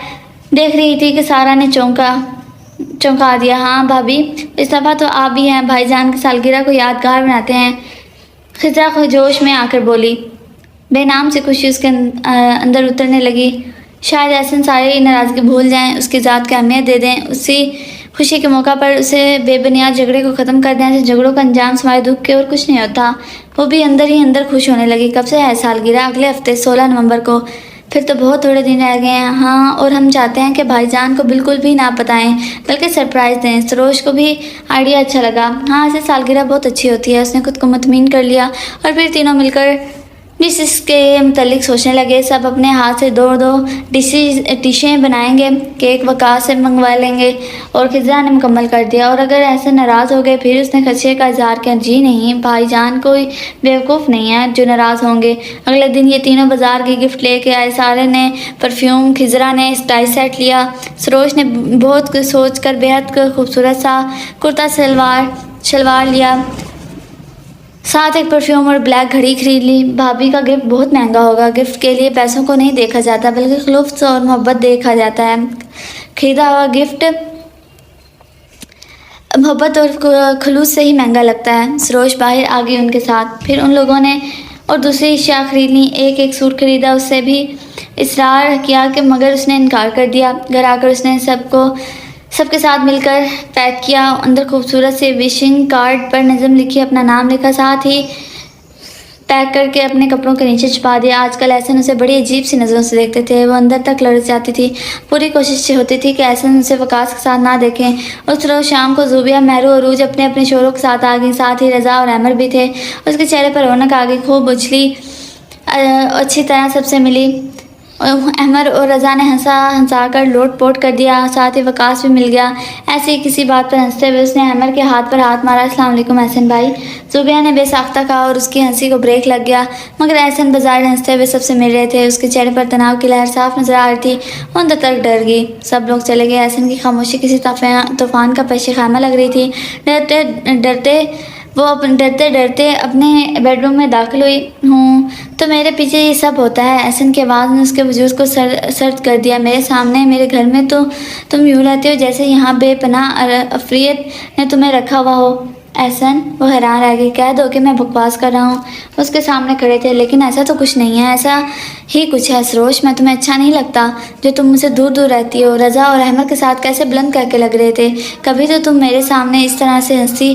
देख रही थी कि सारा ने चौंका दिया। हाँ भाभी, इस दफ़ा तो आप भी हैं। भाईजान की सालगिरह को यादगार बनाते हैं। खिज़रा को जोश में आकर बोली। बेनाम से खुशी उसके अंदर उतरने लगी। शायद एहसन सारी नाराज़गी भूल जाएं, उसकी ज़ात की अहमियत दे दें, उसी खुशी के मौका पर उसे बेबुनियाद झगड़े को ख़त्म कर दें। ऐसे झगड़ों का अंजाम सिवाय दुख के और कुछ नहीं होता। वो भी अंदर ही अंदर खुश होने लगी। कब से है सालगिरह? अगले हफ्ते 16 नवंबर को। फिर तो बहुत थोड़े दिन रह गए हैं। हाँ, और हम चाहते हैं कि भाईजान को बिल्कुल भी ना बताएं, बल्कि सरप्राइज़ दें। सरोज को भी आइडिया अच्छा लगा। हाँ, ऐसे सालगिरह बहुत अच्छी होती है। उसने खुद को मुतमईन कर लिया और फिर तीनों मिलकर डिशेस के मतलब सोचने लगे। सब अपने हाथ से दो दो डिशें बनाएंगे। केक वकास से मंगवा लेंगे। और खिज़रा ने मुकम्मल कर दिया। और अगर ऐसे नाराज़ हो गए फिर? उसने खदशे का इजहार किया। जी नहीं, भाईजान कोई बेवकूफ़ नहीं है जो नाराज़ होंगे। अगले दिन ये तीनों बाजार की गिफ्ट लेके आए। सारे ने परफ्यूम, खिज़रा ने टाई सेट लिया। सरोज ने बहुत कुछ सोच कर बेहद खूबसूरत सा कुर्ता शलवार लिया। साथ एक परफ्यूम और ब्लैक घड़ी खरीद ली। भाभी का गिफ्ट बहुत महंगा होगा। गिफ्ट के लिए पैसों को नहीं देखा जाता, बल्कि खुलूस और मोहब्बत देखा जाता है। खरीदा हुआ गिफ्ट मोहब्बत और खुलूस से ही महंगा लगता है। सरोज बाहर आ गई उनके साथ। फिर उन लोगों ने और दूसरी अशिया खरीद ली। एक सूट खरीदा। उससे भी इसरार किया कि मगर उसने इनकार कर दिया। घर आकर उसने सबके साथ मिलकर पैक किया। अंदर खूबसूरत से विशिंग कार्ड पर नज़म लिखी, अपना नाम लिखा। साथ ही पैक करके अपने कपड़ों के नीचे छुपा दिया। आजकल एहसन उसे बड़ी अजीब सी नज़रों से देखते थे। वो अंदर तक लड़ जाती थी। पूरी कोशिश होती थी कि एहसन उसे वकास के साथ ना देखें। उस रोज़ शाम को ज़ूबिया, महरू और अरूज अपने अपने शोरों के साथ आ गई। साथ ही रज़ा और अमर भी थे। उसके चेहरे पर रौनक आ गई। खूब उछली, अच्छी तरह सबसे मिली। अमर और रज़ा ने हंसा कर लोट पोट कर दिया। साथ ही वकास भी मिल गया। ऐसे ही किसी बात पर हंसते हुए उसने अमर के हाथ पर हाथ मारा। अस्सलाम वालेकुम एहसन भाई, ज़ुबिया ने बेसाख्ता कहा और उसकी हंसी को ब्रेक लग गया। मगर एहसन बाजार हंसते हुए सबसे मिल रहे थे। उसके चेहरे पर तनाव की लहर साफ नजर आ रही थी। वो अंदर तक डर गई। सब लोग चले गए। एहसन की खामोशी किसी तूफान का पेश खामा लग रही थी। डरते डरते अपने बेडरूम में दाखिल हुई हूँ तो मेरे पीछे ये सब होता है। एहसन की आवाज़ ने उसके वजूद को सर्द कर दिया। मेरे सामने, मेरे घर में तो तुम यूँ रहते हो जैसे यहाँ बेपनाह अफरियत ने तुम्हें रखा हुआ हो। एहसन, वो हैरान रह गई। कह दो कि मैं बकवास कर रहा हूँ। उसके सामने खड़े थे। लेकिन ऐसा तो कुछ नहीं है। ऐसा ही कुछ है सरोज, मैं तुम्हें अच्छा नहीं लगता जो तुम मुझसे दूर दूर रहती हो। रज़ा और अहमद के साथ कैसे बुलंद कह के लग रहे थे। कभी तो तुम मेरे सामने इस तरह से हंसी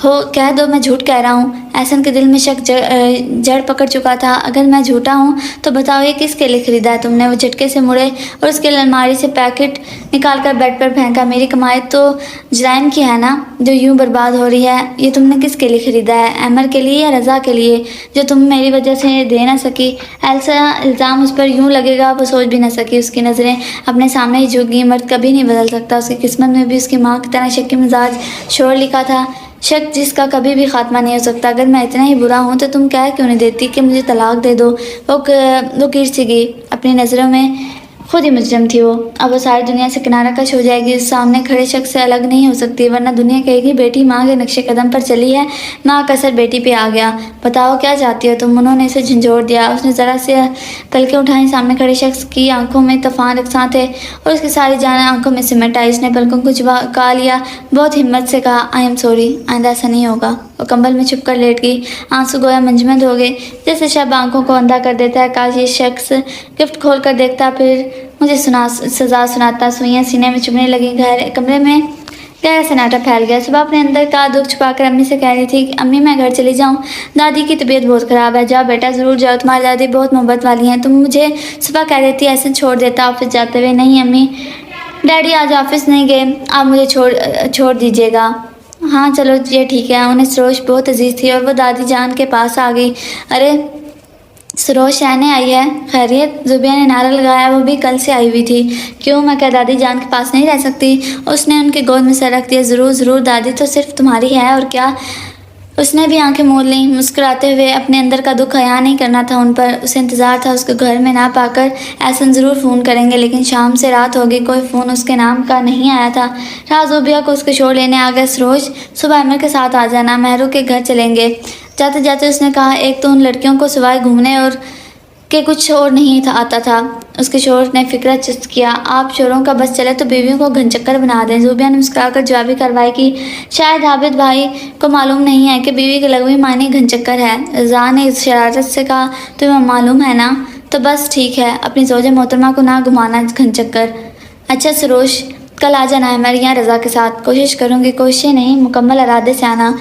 हो। कह दो मैं झूठ कह रहा हूँ। एहसन के दिल में शक जड़ पकड़ चुका था। अगर मैं झूठा हूँ तो बताओ ये किसके लिए ख़रीदा है तुमने? वो झटके से मुड़े और उसके अलमारी से पैकेट निकाल कर बेड पर फेंका। मेरी कमाई तो जराइम की है ना, जो यूँ बर्बाद हो रही है। ये तुमने किसके लिए ख़रीदा है? अमर के लिए या रज़ा के लिए, जो तुम मेरी वजह से दे ना सकी? ऐसा इल्ज़ाम उस पर यूँ लगेगा वो सोच भी ना सकी। उसकी नज़रें अपने सामने ही झुक गई। मर्द कभी नहीं बदल सकता। उसकी किस्मत में भी उसकी माँ की तरह शक की मिजाज शोर लिखा था। शक जिसका कभी भी खात्मा नहीं हो सकता। अगर मैं इतना ही बुरा हूँ तो तुम कह क्यों नहीं देती कि मुझे तलाक दे दो? वो गिर सी गई। अपनी नज़रों में खुद ही मुजरिम थी वो। अब वो सारी दुनिया से किनारा कश हो जाएगी, उस सामने खड़े शख्स से अलग नहीं हो सकती, वरना दुनिया कहेगी बेटी माँ के नक्शे कदम पर चली है, माँ का असर बेटी पे आ गया। बताओ क्या चाहती हो तुम? उन्होंने इसे झंझोड़ दिया। उसने ज़रा से पलकें उठाई। सामने खड़े शख्स की आंखों में तूफान रक्सां थे और उसकी सारी जान आंखों में सिमट आई। उसने पलकों को झुका लिया, बहुत हिम्मत से कहा, आई एम सॉरी, आइंदा ऐसा नहीं होगा। वो कंबल में छुपकर लेट गई। आंसू गोया मंजमद हो गए, जैसे शब आंखों को अंधा कर देता है। काश ये शख्स गिफ्ट खोल कर देखता, फिर मुझे सजा सुनाता। सुइयां सीने में चुभने लगी। कमरे में गहरा सन्नाटा फैल गया। सुबह अपने अंदर का दुख छुपाकर अम्मी से कह रही थी कि अम्मी मैं घर चली जाऊं, दादी की तबीयत बहुत ख़राब है। जाओ बेटा, ज़रूर जाओ, तुम्हारी दादी बहुत मोहब्बत वाली हैं। तुम मुझे सुबह कह देती ऐसे छोड़ देता ऑफिस जाते हुए। नहीं अम्मी, डैडी आज ऑफिस नहीं गए, आप मुझे छोड़ दीजिएगा। हाँ चलो ये ठीक है। उन्हें सरोज बहुत अजीज़ थी और वो दादी जान के पास आ गई। अरे सरोज शहने आई है, खैरियत? जुबिया ने नारा लगाया। वो भी कल से आई हुई थी। क्यों, मैं क्या दादी जान के पास नहीं रह सकती? उसने उनके गोद में सर रख दिया। ज़रूर ज़रूर, दादी तो सिर्फ तुम्हारी है और क्या। उसने भी आंखें मूंद लीं, मुस्कुराते हुए। अपने अंदर का दुख हया नहीं करना था उन पर। उसे इंतज़ार था उसको घर में ना पाकर एहसन ज़रूर फ़ोन करेंगे, लेकिन शाम से रात हो गई, कोई फ़ोन उसके नाम का नहीं आया था। राज जुबिया को उसके शोर लेने आ गया। सरोज सुबह अमर के साथ आ जाना, महरू के घर चलेंगे। जाते जाते उसने कहा, एक तो उन लड़कियों को सिवाय घूमने और के कुछ और नहीं था आता था। उसके शोर ने फिक्रा चुस्त किया, आप शोरों का बस चले तो बीवियों को घनचक्कर बना दें। जुबिया ने मुस्कुराकर जवाबी कार्रवाई की, शायद आबिद भाई को मालूम नहीं है कि बीवी के लगवी मायने घनचक्कर है। रज़ा ने शरारत से कहा, तुम्हें मालूम है ना? तो बस ठीक है, अपनी ज़ौजे मोहतरमा को ना घुमाना घनचक्कर। अच्छा सरोज, कल आ जाना है मेरे यहाँ रज़ा के साथ। कोशिश करूँगी, कोशिशें नहीं, मुकम्मल इरादे से आना।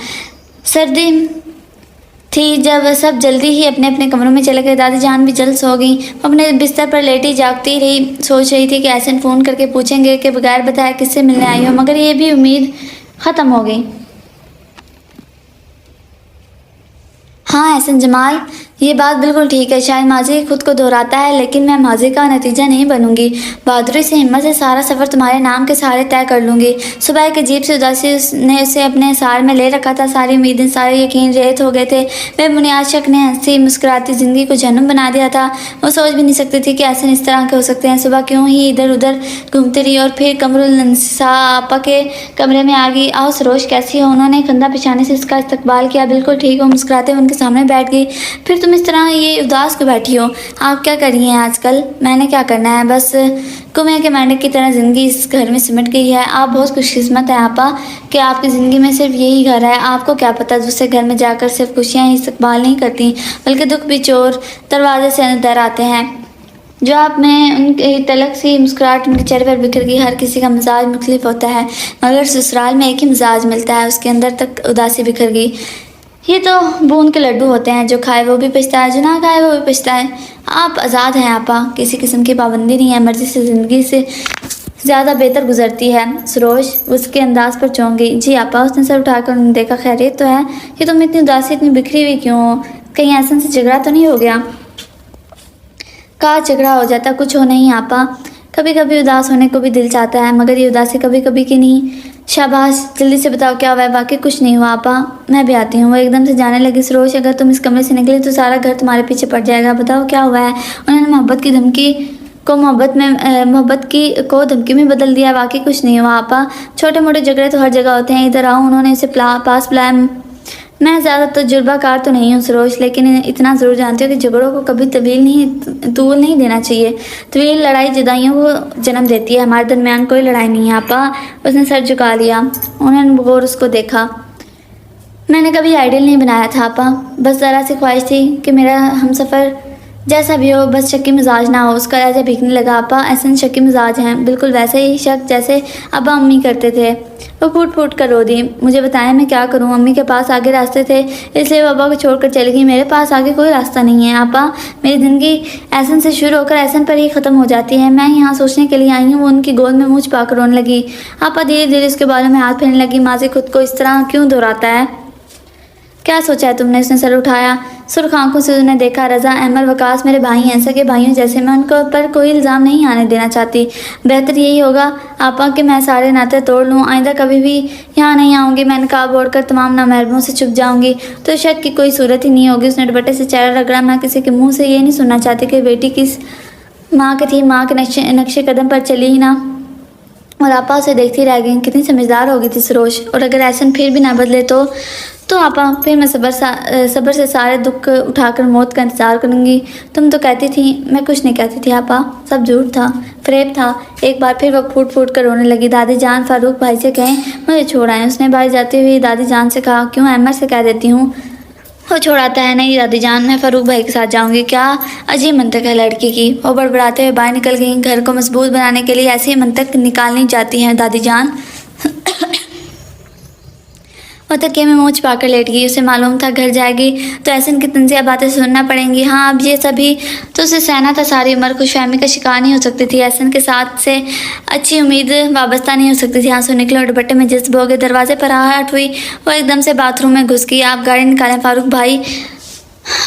सर्दी थी जब सब जल्दी ही अपने अपने कमरों में चले गए। दादी जान भी जल्द सो गई। अपने बिस्तर पर लेटी जागती रही, सोच रही थी कि एहसन फ़ोन करके पूछेंगे कि बगैर बताए किससे मिलने आई हो, मगर ये भी उम्मीद ख़त्म हो गई। हाँ एहसन जमाल, ये बात बिल्कुल ठीक है। शायद माजी खुद को दोहराता है, लेकिन मैं माजी का नतीजा नहीं बनूंगी। बहादुरी से हिम्मत से सारा सफ़र तुम्हारे नाम के सहारे तय कर लूँगी। सुबह एक अजीब सी उदासी ने उसे अपने सार में ले रखा था। सारी उम्मीदें, सारे यकीन रेत हो गए थे। बेबुनियाद शक ने हंसी मुस्कुराती ज़िंदगी को जन्म बना दिया था। वो सोच भी नहीं सकती थी कि ऐसे इस तरह के हो सकते हैं। सुबह क्यों ही इधर उधर घूमती रही और फिर कमरुलनिसा आपा के कमरे में आ गई। आओ सरोज, कैसी हो? उन्होंने कंधा पिछाने से इसका इस्तकबाल किया। बिल्कुल ठीक हो, मुस्कुराते उनके सामने बैठ गई। फिर तुम इस तरह ये उदास क्यों बैठी हो? आप क्या कर रही हैं आजकल? मैंने क्या करना है, बस कुएं के मेंढक की तरह ज़िंदगी इस घर में सिमट गई है। आप बहुत खुशकिस्मत हैं आपा कि आपकी ज़िंदगी में सिर्फ यही घर है। आपको क्या पता दूसरे घर में जाकर सिर्फ खुशियाँ ही इस्तकबाल नहीं करती, बल्कि दुख भी चोर दरवाजे से अंदर आते हैं। जो आप में उनकी तलक सी मुस्कुराहट उनके चेहरे पर बिखर गई। हर किसी का मिजाज मुख्तलिफ होता है, मगर ससुराल में एक ही मिजाज मिलता है। उसके अंदर तक उदासी बिखर गई। ये तो बूंद के लड्डू होते हैं, जो खाए वो भी पछताए, जो ना खाए वो भी पछताए। आप आज़ाद हैं आपा, किसी किस्म की पाबंदी नहीं है। मर्जी से ज़िंदगी से ज़्यादा बेहतर गुजरती है। सरोज उसके अंदाज पर चौंक गई। जी आपा, उसने सर उठाकर उन्हें देखा। खैरियत तो है? कि तुम इतनी उदासी, इतनी बिखरी हुई क्यों हो? कहीं ऐसा से झगड़ा तो नहीं हो गया? कहा झगड़ा हो जाता, कुछ हो नहीं आपा। कभी कभी उदास होने को भी दिल चाहता है, मगर ये उदासी कभी कभी की नहीं। शाबाश, जल्दी से बताओ क्या हुआ है? वाकई कुछ नहीं हुआ आपा, मैं भी आती हूँ। वो एकदम से जाने लगी। सरोज, अगर तुम इस कमरे से निकले तो सारा घर तुम्हारे पीछे पड़ जाएगा। बताओ क्या हुआ है? उन्होंने मोहब्बत की धमकी को धमकी में बदल दिया। वाकई कुछ नहीं हुआ आपा, छोटे मोटे झगड़े तो हर जगह होते हैं। इधर आओ। उन्होंने उसे पास बुलाया। मैं ज़्यादा तजुर्बाकार तो नहीं हूँ सरोज, लेकिन इतना ज़रूर जानती हूँ कि झगड़ों को कभी तूल नहीं देना चाहिए। तवील लड़ाई जुदाइयों को जन्म देती है। हमारे दरमियान कोई लड़ाई नहीं है आपा। उसने सर झुका लिया। उन्होंने गौर उसको देखा। मैंने कभी आइडियल नहीं बनाया था आपा, बस ज़रा सी ख्वाहिश थी कि मेरा हमसफ़र जैसा भी हो, बस शक्की मिजाज ना हो। उसका लहजा भीगने लगा। आपा ऐसे शक्की मिजाज हैं, बिल्कुल वैसे ही शक जैसे अब्बा अम्मी करते थे। वो फूट फूट कर रो दी। मुझे बताएं मैं क्या करूं? अम्मी के पास आगे रास्ते थे, इसलिए वो अब्बा को छोड़कर चली गई। मेरे पास आगे कोई रास्ता नहीं है आपा। मेरी ज़िंदगी एहसन से शुरू होकर एहसन पर ही ख़त्म हो जाती है। मैं यहाँ सोचने के लिए आई हूँ। वो उनकी गोद में मुँह छुपाकर रोने लगी। आपा धीरे धीरे उसके बालों में हाथ फेरने लगी। माजी खुद को इस तरह क्यों दोहराता है? क्या सोचा है तुमने? उसने सर उठाया। सुर्ख आंखों से उसने देखा। रज़ा, अहमद, वकास मेरे भाई हैं, सगे भाइयों जैसे। मैं उनको पर कोई इल्ज़ाम नहीं आने देना चाहती। बेहतर यही होगा आपा कि मैं सारे नाते तोड़ लूँ। आइंदा कभी भी यहाँ नहीं आऊँगी। मैं नकाब ओढ़कर तमाम नामहरमों से छुप जाऊँगी तो शक की कोई सूरत ही नहीं होगी। उसने दुपट्टे से चेहरा रगड़ा। मैं किसी के मुँह से ये नहीं सुनना चाहती कि बेटी किस माँ की थी, माँ के नक्शे कदम पर चली ही ना, और आपा उसे देखती रह गई। कितनी समझदार हो गई थी सरोज। और अगर एहसन फिर भी ना बदले तो आपा फिर मैं सब्र से सारे दुख उठाकर मौत का इंतज़ार करूँगी। तुम तो कहती थी। मैं कुछ नहीं कहती थी आपा, सब झूठ था, फरेब था। एक बार फिर वो फूट फूट कर रोने लगी। दादी जान फारूक भाई से कहें मुझे छोड़ आए। उसने बाहर जाते हुए दादी जान से कहा, क्यों, अहमद से कह देती हूँ, वो छोड़ाता है। नहीं दादी जान, मैं फारूक भाई के साथ जाऊंगी। क्या अजीब मंतक है लड़की की। वो बड़बड़ाते हुए बाहर निकल गई। घर को मजबूत बनाने के लिए ऐसी मंतक निकालनी जाती हैं दादी जान। वो तकिए में मुँह छिपाकर लेट गई। उसे मालूम था घर जाएगी तो एहसन की तंजिया बातें सुनना पड़ेंगी। हाँ, अब ये सभी तो उसे सहना था। सारी उम्र खुशफहमी का शिकार नहीं हो सकती थी। एहसन के साथ से अच्छी उम्मीद वाबस्ता नहीं हो सकती थी। आंसू निकले और दुपट्टे में जज्ब हो गए। दरवाजे पर आहट हुई। वो एकदम से बाथरूम में घुस गई। आप गाड़ी निकालें, फारूक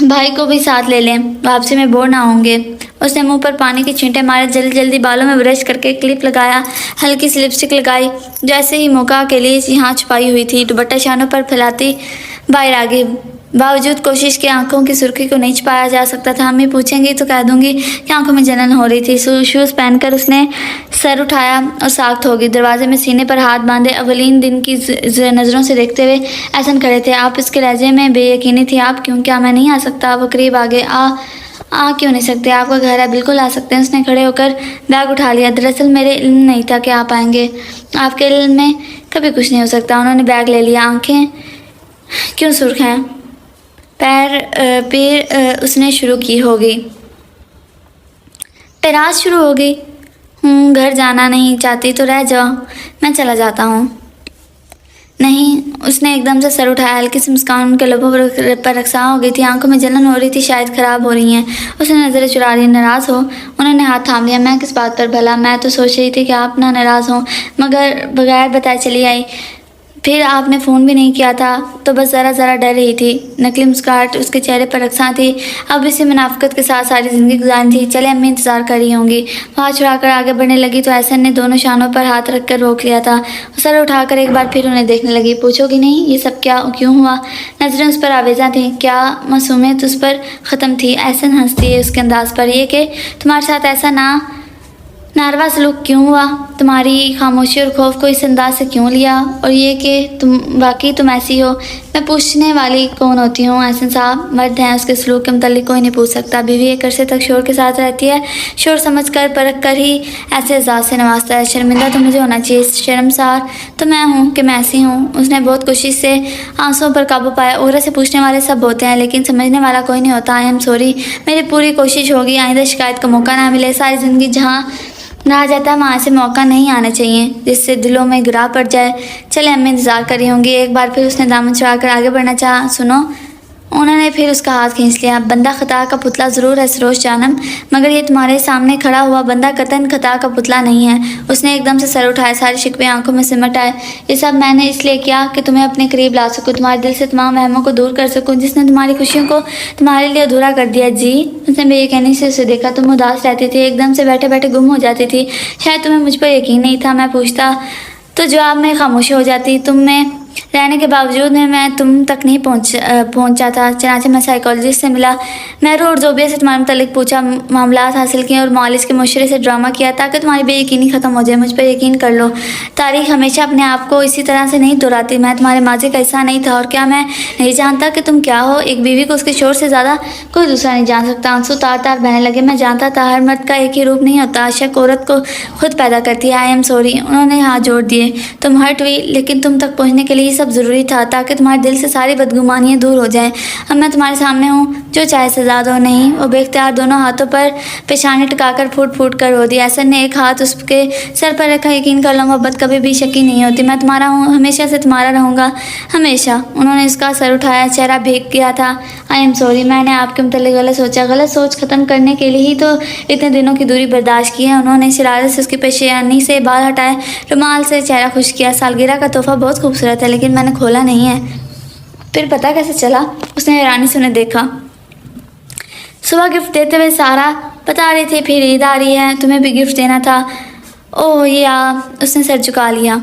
भाई को भी साथ ले लें, वापसी में बोर ना होंगे। उसने मुंह पर पानी के छींटे मारे। जल्दी जल्दी बालों में ब्रश करके क्लिप लगाया, हल्की सी लिपस्टिक लगाई, जैसे ही मौका के लिए यहाँ छुपाई हुई थी। दुपट्टा शानों पर फैलाती बाहर आ गई। बावजूद कोशिश के आंखों की सुर्खी को नहीं छुपाया जा सकता था। अम्मी पूछेंगी तो कह दूंगी कि आंखों में जलन हो रही थी। शूज़ पहनकर उसने सर उठाया और साख्त हो गई। दरवाजे में सीने पर हाथ बांधे अवलीन दिन की नज़रों से देखते हुए एहसन खड़े थे। आप इसके लहजे में बेयकीनी थी। आप क्यों, क्या मैं नहीं आ सकता? वो करीब आ गए। आ क्यों नहीं सकते? आपका घर है, बिल्कुल आ सकते हैं। उसने खड़े होकर बैग उठा लिया। दरअसल मेरे इल्म नहीं था कि आप आएंगे। आपके इल्म में कभी कुछ नहीं हो सकता। उन्होंने बैग ले लिया। आंखें क्यों सुर्ख हैं? पैर उसने शुरू की होगी। पैराज शुरू हो गई। घर जाना नहीं चाहती तो रह जाओ, मैं चला जाता हूँ। नहीं, उसने एकदम से सर उठाया। हल्की सी मुस्कान उनके लबों पर रक्षा हो गई थी। आंखों में जलन हो रही थी, शायद ख़राब हो रही हैं। उसने नज़रें चुरा ली। नाराज़ हो? उन्होंने हाथ थाम लिया। मैं किस बात पर भला? मैं तो सोच रही थी कि आप ना नाराज़ हों, मगर बगैर बताए चली आई। फिर आपने फ़ोन भी नहीं किया था तो बस ज़रा डर रही थी। नकली मुस्कुराहट उसके चेहरे पर रक्षा थी। अब इसी मुनाफ़िकत के साथ सारी ज़िंदगी गुजारनी थी। चले, अम्मी इंतज़ार कर रही होंगी। वहाँ छुड़ाकर आगे बढ़ने लगी तो एहसन ने दोनों शानों पर हाथ रखकर रोक लिया था। सर उठाकर एक बार फिर उन्हें देखने लगी। पूछोगी नहीं ये सब क्यों हुआ? नज़रें उस पर आवेज़ा थीं। क्या मासूमियत उस पर ख़त्म थी? एहसन हंसती है उसके अंदाज़ पर। ये कि तुम्हारे साथ ऐसा नारवा सलूक क्यों हुआ? तुम्हारी खामोशी और खौफ को इस अंदाज से क्यों लिया? और ये कि तुम ऐसी हो? मैं पूछने वाली कौन होती हूँ? एहसन साहब मर्द हैं, उसके सलूक के मुतालिक कोई नहीं पूछ सकता। बीवी एक अरसे तक शोर के साथ रहती है, शोर समझ कर परख कर ही ऐसे एजाज से नवाजता है। शर्मिंदा तो मुझे होना चाहिए, शर्मसार तो मैं हूँ कि मैं ऐसी हूँ। उसने बहुत कोशिश से आंसुओं पर काबू पाया। औरत से पूछने वाले सब होते हैं लेकिन समझने वाला कोई नहीं होता। आई एम सॉरी, मेरी पूरी कोशिश होगी आइंदा शिकायत का मौका ना मिले। सारी ज़िंदगी जहाँ रहा जाता है वहाँ से मौका नहीं आना चाहिए जिससे दिलों में गिरा पड़ जाए। चले, अम्मी इंतज़ार कर रही होंगी। एक बार फिर उसने दामन चढ़ाकर आगे बढ़ना चाहा। सुनो, उन्होंने फिर उसका हाथ खींच लिया। बंदा खता का पुतला ज़रूर है सरोज जानम, मगर ये तुम्हारे सामने खड़ा हुआ बंदा कतन खता का पुतला नहीं है। उसने एकदम से सर उठाया। सारे शिकवे आंखों में सिमट आए। ये सब मैंने इसलिए किया कि तुम्हें अपने करीब ला सकूं, तुम्हारे दिल से तमाम वहमों को दूर कर सकूं, जिसने तुम्हारी खुशियों को तुम्हारे लिए अधूरा कर दिया। जी, उसने बेयकीनी से उसे देखा। तुम उदास रहती थी, एकदम से बैठे बैठे गुम हो जाती थी। शायद तुम्हें मुझ पर यकीन नहीं था। मैं पूछता तो जवाब में खामोशी हो जाती। तुम में रहने के बावजूद मैं तुम तक नहीं पहुंचा था। चनाचे मैं साइकोलॉजिस्ट से मिला। मैं और जोबिया से तुम्हारे मुतालिक पूछा, मामलात हासिल किए और मालिश के मुशरे से ड्रामा किया ताकि तुम्हारी बेयकीनी ख़त्म हो जाए। मुझ पर यकीन कर लो, तारीख हमेशा अपने आप को इसी तरह से नहीं दोहराती। मैं तुम्हारे माजी का हिस्सा नहीं था। और क्या मैं नहीं जानता कि तुम क्या हो? एक बीवी को उसके शोर से ज़्यादा कोई दूसरा नहीं जान सकता। आंसू तार तार बहने लगे। मैं जानता था हर मर्द का एक ही रूप नहीं होता। शक औरत को खुद पैदा करती है। आई एम सॉरी। उन्होंने हाथ जोड़ दिए। तुम हर्ट हुई, लेकिन तुम तक पहुँचने के लिए सब ज़रूरी था ताकि तुम्हारे दिल से सारी बदगुमानियाँ दूर हो जाएं। अब मैं तुम्हारे सामने हूँ, जो चाहे सजा दो। नहीं, वो बेख्तियार दोनों हाथों पर पेशानी टिकाकर फूट फूट कर रो दिया। एहसन ने एक हाथ उसके सर पर रखा। यकीन कर लो, मोहब्बत कभी भी शकी नहीं होती। मैं तुम्हारा हूँ, हमेशा से तुम्हारा रहूँगा, हमेशा। उन्होंने उसका सर उठाया, चेहरा भीग गया था। आई एम सॉरी, मैंने आपके मुतालिक गलत सोचा। गलत सोच ख़त्म करने के लिए ही तो इतने दिनों की दूरी बर्दाश्त की है। उन्होंने शरारत से उसकी पेशानी से बाल हटाए, रुमाल से चेहरा खुश किया। सालगिरह का तोहफा बहुत खूबसूरत है लेकिन मैंने खोला नहीं है। फिर पता कैसे चला? उसने हैरानी से उन्हें देखा। सुबह गिफ्ट देते हुए सारा बता रही थी, फिर ईद आ रही है, तुम्हें भी गिफ्ट देना था। ओह उसने सर झुका लिया।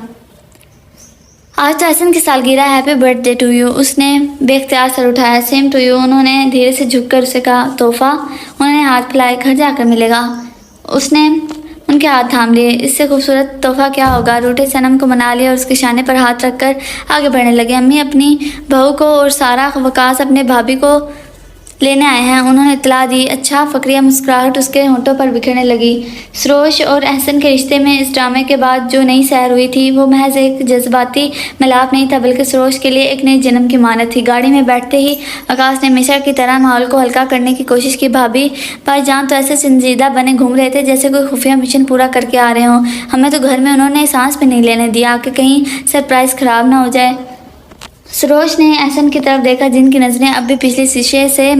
आज तो एहसन की सालगिरह, हैप्पी बर्थडे टू यू। उसने बेख्तियार सर उठाया। Same to you. उन्होंने धीरे से झुककर उसे कहा। तोहफा? उन्होंने हाथ फैलाए। घर जाकर मिलेगा। उसने उनके हाथ थाम लिए। इससे खूबसूरत तोहफा क्या होगा। रूठे सनम को मना लिया और उसके शाने पर हाथ रखकर आगे बढ़ने लगे। अम्मी अपनी बहू को और सारा वकास अपने भाभी को लेने आए हैं, उन्होंने इतला दी। अच्छा। फकरिया मुस्कुराहट उसके होंठों पर बिखरने लगी। सरोज और एहसन के रिश्ते में इस ड्रामे के बाद जो नई सैर हुई थी वो महज एक जज्बाती मिलाप नहीं था, बल्कि सरोज के लिए एक नए जन्म की मानत थी। गाड़ी में बैठते ही आकाश ने हमेशा की तरह माहौल को हल्का करने की कोशिश की। भाभी भाईजान तो ऐसे संजीदा बने घूम रहे थे जैसे कोई खुफिया मिशन पूरा करके आ रहे हों। हमें तो घर में उन्होंने सांस भी नहीं लेने दिया कि कहीं सरप्राइज़ ख़राब ना हो जाए। सरोज ने एहसन की तरफ देखा, जिनकी नज़रें अब भी पिछले शीशे से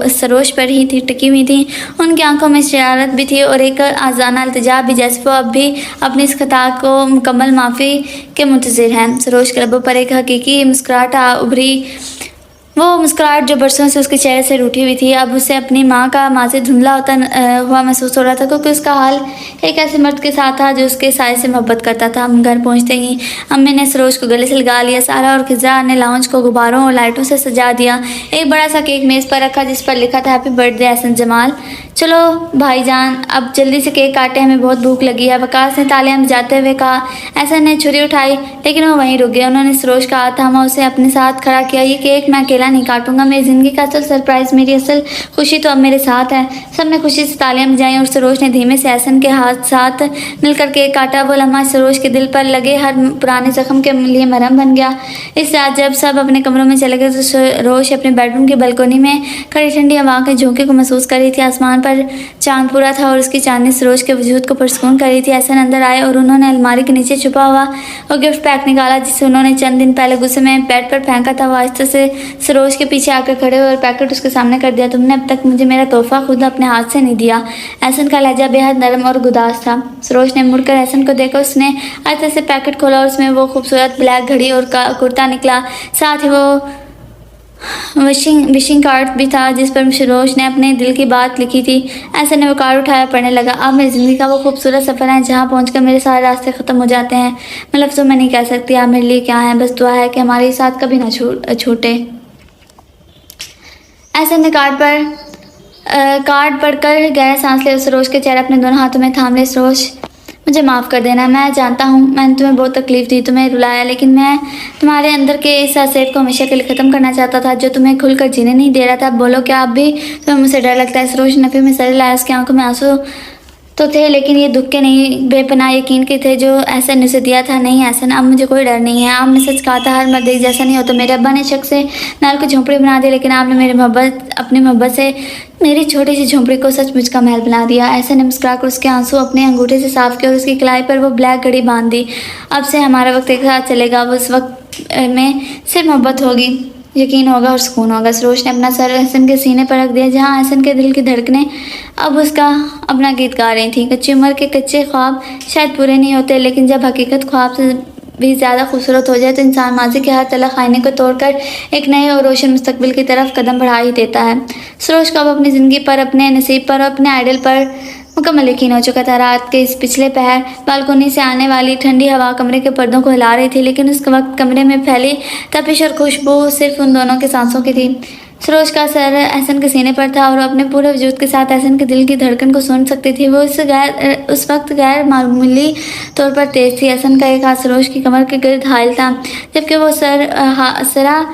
सरोज पर ही थी टिकी हुई थी। उनकी आंखों में शरारत भी थी और एक आज़ाना इल्तिजा भी, जैसे वो अब भी अपनी इस खता को मुकम्मल माफ़ी के मुंतज़िर हैं। सरोज के लबों पर एक हकीकी मुस्कुराहट उभरी, वो मुस्कुराहट जो बरसों से उसके चेहरे से रूठी हुई थी। अब उसे अपनी माँ का माज़ी धुंधला होता हुआ महसूस हो रहा था, क्योंकि उसका हाल एक ऐसे मर्द के साथ था जो उसके साय से मोहब्बत करता था। हम घर पहुँचते ही अम्मी ने सरोज को गले से लगा लिया। सारा और खिज़ा ने लाउंज को गुब्बारों और लाइटों से सजा दिया। एक बड़ा सा केक मेज़ पर रखा जिस पर लिखा था हैप्पी बर्थडे एहसन जमाल। चलो भाईजान अब जल्दी से केक काटे, हमें बहुत भूख लगी है, वकास ने तालियां बजाते हुए कहा। एहसन ने छुरी उठाई लेकिन वो वहीं रुक गया। उन्होंने सरोज का हाथ थामा, उसे अपने साथ खड़ा किया। ये केक मैं अकेला नहीं काटूंगा, मेरी ज़िंदगी का असल सरप्राइज़, मेरी असल खुशी तो अब मेरे साथ है। सब ने खुशी से तालियां बजाईं और सरोज ने धीमे से एहसन के हाथ साथ मिलकर केक काटा। वो लम्हा सरोज के दिल पर लगे हर पुराने जख्म के लिए मरहम बन गया। इस रात जब सब अपने कमरों में चले गए तो सरोज अपने बेडरूम की बालकोनी में खड़ी ठंडी हवा के झोंके को महसूस कर रही थी। आसमान पर चांद पूरा था और उसकी चांदनी सरोज के वजूद को पुरस्कून कर रही थी। एहसन अंदर आए और उन्होंने अलमारी के नीचे छुपा हुआ और गिफ्ट पैक निकाला जिसे उन्होंने चंद दिन पहले गुस्से में बेड पर फेंका था। वो आहिस्ते से सरोज के पीछे आकर खड़े हुए और पैकेट उसके सामने कर दिया। तुमने अब तक मुझे मेरा तोहफा खुद अपने हाथ से नहीं दिया। एहसन का लहजा बेहद नरम और गुदास था। सरोज ने मुड़कर एहसन को देखा। उसने आहिस्ते से पैकेट खोला और उसमें वो खूबसूरत ब्लैक घड़ी और कुर्ता निकला। साथ ही वो विशिंग कार्ड भी था जिस पर सरोज ने अपने दिल की बात लिखी थी। ऐसे ने वो कार्ड उठाया, पढ़ने लगा। अब मेरी ज़िंदगी का वो खूबसूरत सफ़र है जहाँ पहुँचकर मेरे सारे रास्ते ख़त्म हो जाते हैं। मैं लफ्ज़ों में नहीं कह सकती आप मेरे लिए क्या हैं, बस दुआ है कि हमारे साथ कभी ना छूटे। ऐसे ने कार्ड पढ़कर गहरा सांस लिया। सरोज के चेहरे अपने दोनों हाथों में थाम ले। सरोज मुझे माफ़ कर देना, मैं जानता हूँ मैंने तुम्हें बहुत तकलीफ़ दी, तुम्हें रुलाया, लेकिन मैं तुम्हारे अंदर के इस आसेब को हमेशा के लिए ख़त्म करना चाहता था जो तुम्हें खुलकर जीने नहीं दे रहा था। अब बोलो क्या अब भी तुम्हें मुझसे डर लगता है? सरोज नफ़े में सर लाया। उसकी आंखों में आंसू तो थे लेकिन ये दुख के नहीं, बेपनाह यकीन के थे जो एहसन ने उसे दिया था। नहीं एहसन, अब मुझे कोई डर नहीं है। आपने सच कहा था हर मर्द एक जैसा नहीं होता। मेरे अब्बा ने शक से महल को झोंपड़ी बना दी, लेकिन आपने अपनी मोहब्बत से मेरी छोटी सी झोंपड़ी को सचमुच का महल बना दिया। एहसन ने मुस्कुराकर उसके आंसू अपने अंगूठे से साफ किए और उसकी कलाई पर वो ब्लैक घड़ी बांध दी। अब से हमारा वक्त एक साथ चलेगा। वो उस वक्त में सिर्फ मोहब्बत होगी, यकीन होगा और सुकून होगा। सरोज ने अपना सर एहसन के सीने पर रख दिया जहाँ एहसन के दिल की धड़कनें अब उसका अपना गीत गा रही थी। कच्ची उम्र के कच्चे ख्वाब शायद पूरे नहीं होते, लेकिन जब हकीकत ख्वाब से भी ज़्यादा खूबसूरत हो जाए तो इंसान माजी के हर तलख खाने को तोड़कर एक नए और रोशन मुस्तकबिल की तरफ कदम बढ़ा ही देता है। सरोज को अब अपनी ज़िंदगी पर, अपने नसीब पर और अपने आइडल पर मुकम्मल यकीन हो चुका था। रात के इस पिछले पहर बालकोनी से आने वाली ठंडी हवा कमरे के पर्दों को हिला रही थी, लेकिन उस वक्त कमरे में फैली तपिश और खुशबू सिर्फ उन दोनों के सांसों की थी। सरोज का सर एहसन के सीने पर था और अपने पूरे वजूद के साथ एहसन के दिल की धड़कन को सुन सकती थी। वो उस वक्त गैर मामूली तौर पर तेज थी। एहसन का एक हाथ सरोज की कमर के गिर्द हायल था, जबकि वो सरा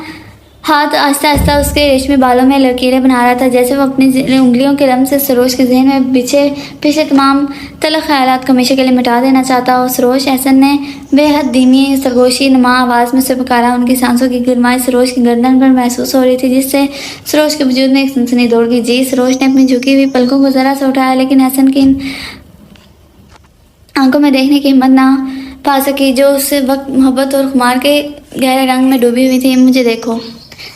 हाथ आहिस्ता आहिस्ता उसके रेशमी बालों में लकीरें बना रहा था, जैसे वो अपनी उंगलियों के रम से सरोज के जहन में पिछले तमाम तलख ख्यालात को हमेशा के लिए मिटा देना चाहता हो। सरोज, एहसन ने बेहद धीमी सरगोशी नुमा आवाज़ में से पुकारा। उनकी सांसों की गिरमाई सरोज की गर्दन पर महसूस हो रही थी, जिससे सरोज के वजूद में एक सनसनी दौड़ गई। जी। सरोज ने अपनी झुकी हुई पलकों को ज़रा सा उठाया, लेकिन एहसन की इन आंखों में देखने की हिम्मत ना पा सकी जो उस वक्त मोहब्बत और खुमार के गहरे रंग में डूबी हुई थी। मुझे देखो,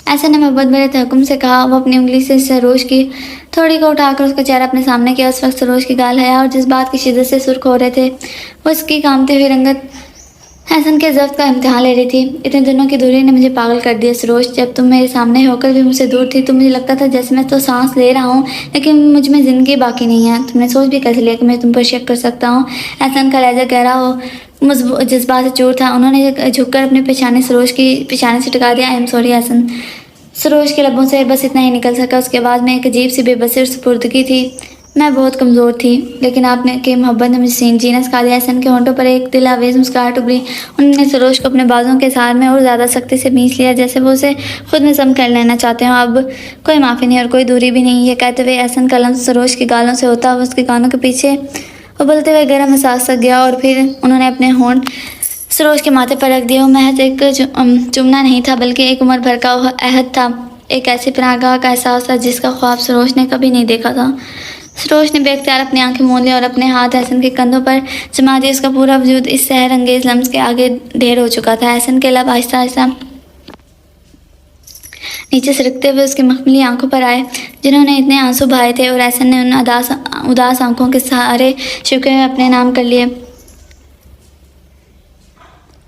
ऐसा ने मोहब्बत भरे तहकुम से कहा। वो अपनी उंगली से सरोज की थोड़ी को उठाकर उसका चेहरा अपने सामने किया। उस वक्त सरोज की गाल हया और जिस बात की शिद्दत से सुर्ख हो रहे थे वो उसकी कामते हुई रंगत एहसन के ज़ब्त का इम्तिहान ले रही थी। इतने दिनों की दूरी ने मुझे पागल कर दिया सरोज। जब तुम मेरे सामने होकर भी मुझसे दूर थी तो मुझे लगता था जैसे मैं तो सांस ले रहा हूँ, लेकिन मुझ में ज़िंदगी बाकी नहीं है। तुमने सोच भी कैसे लिया कि मैं तुम पर शक कर सकता हूँ? एहसन का लहजा गहरा हो जज्बात से चूर था। उन्होंने झुककर अपनी पेशानी सरोज की पेशानी से टिका दिया। I am sorry Ehsan. Saroj के लबों से बस इतना ही निकल सका। उसके बाद में एक अजीब सी बेबसी और सुपुर्दगी थी। मैं बहुत कमज़ोर थी, लेकिन आपने की मोहब्बत ने मुझे जीना सिखा दिया। एहसन के होंठों पर एक दिल आवेज़ मुस्कुराहट उभरी। उन्होंने सरोज को अपने बाजुओं के सार में और ज़्यादा सख्ती से खींच लिया, जैसे वो उसे खुद में सम कर लेना चाहते हों। अब कोई माफ़ी नहीं और कोई दूरी भी नहीं। ये कहते हुए एहसन का लम्स सरोज के गालों से होता हुआ उसके कानों के पीछे उबलते हुए गर्म एहसास तक गया और फिर उन्होंने अपने होंठ सरोज के माथे पर रख दिया। वो महज एक चुमना नहीं था, बल्कि एक उम्र भर का अहद था, एक ऐसी पनाहगाह का एहसास था जिसका ख्वाब सरोज ने कभी नहीं देखा था। सरोज ने बेख्तियार अपनी आंखें मूंद ली और अपने हाथ एहसन के कंधों पर जमा दिए। उसका पूरा वजूद इस सहर अंगेज लम्स के आगे ढेर हो चुका था। एहसन के लब आहिस्ता आहिस्ता नीचे सरकते हुए उसकी मखमली आंखों पर आए, जिन्होंने इतने आंसू बहाए थे, और एहसन ने उन उदास आंखों के सहारे चुके हुए अपने नाम कर लिए।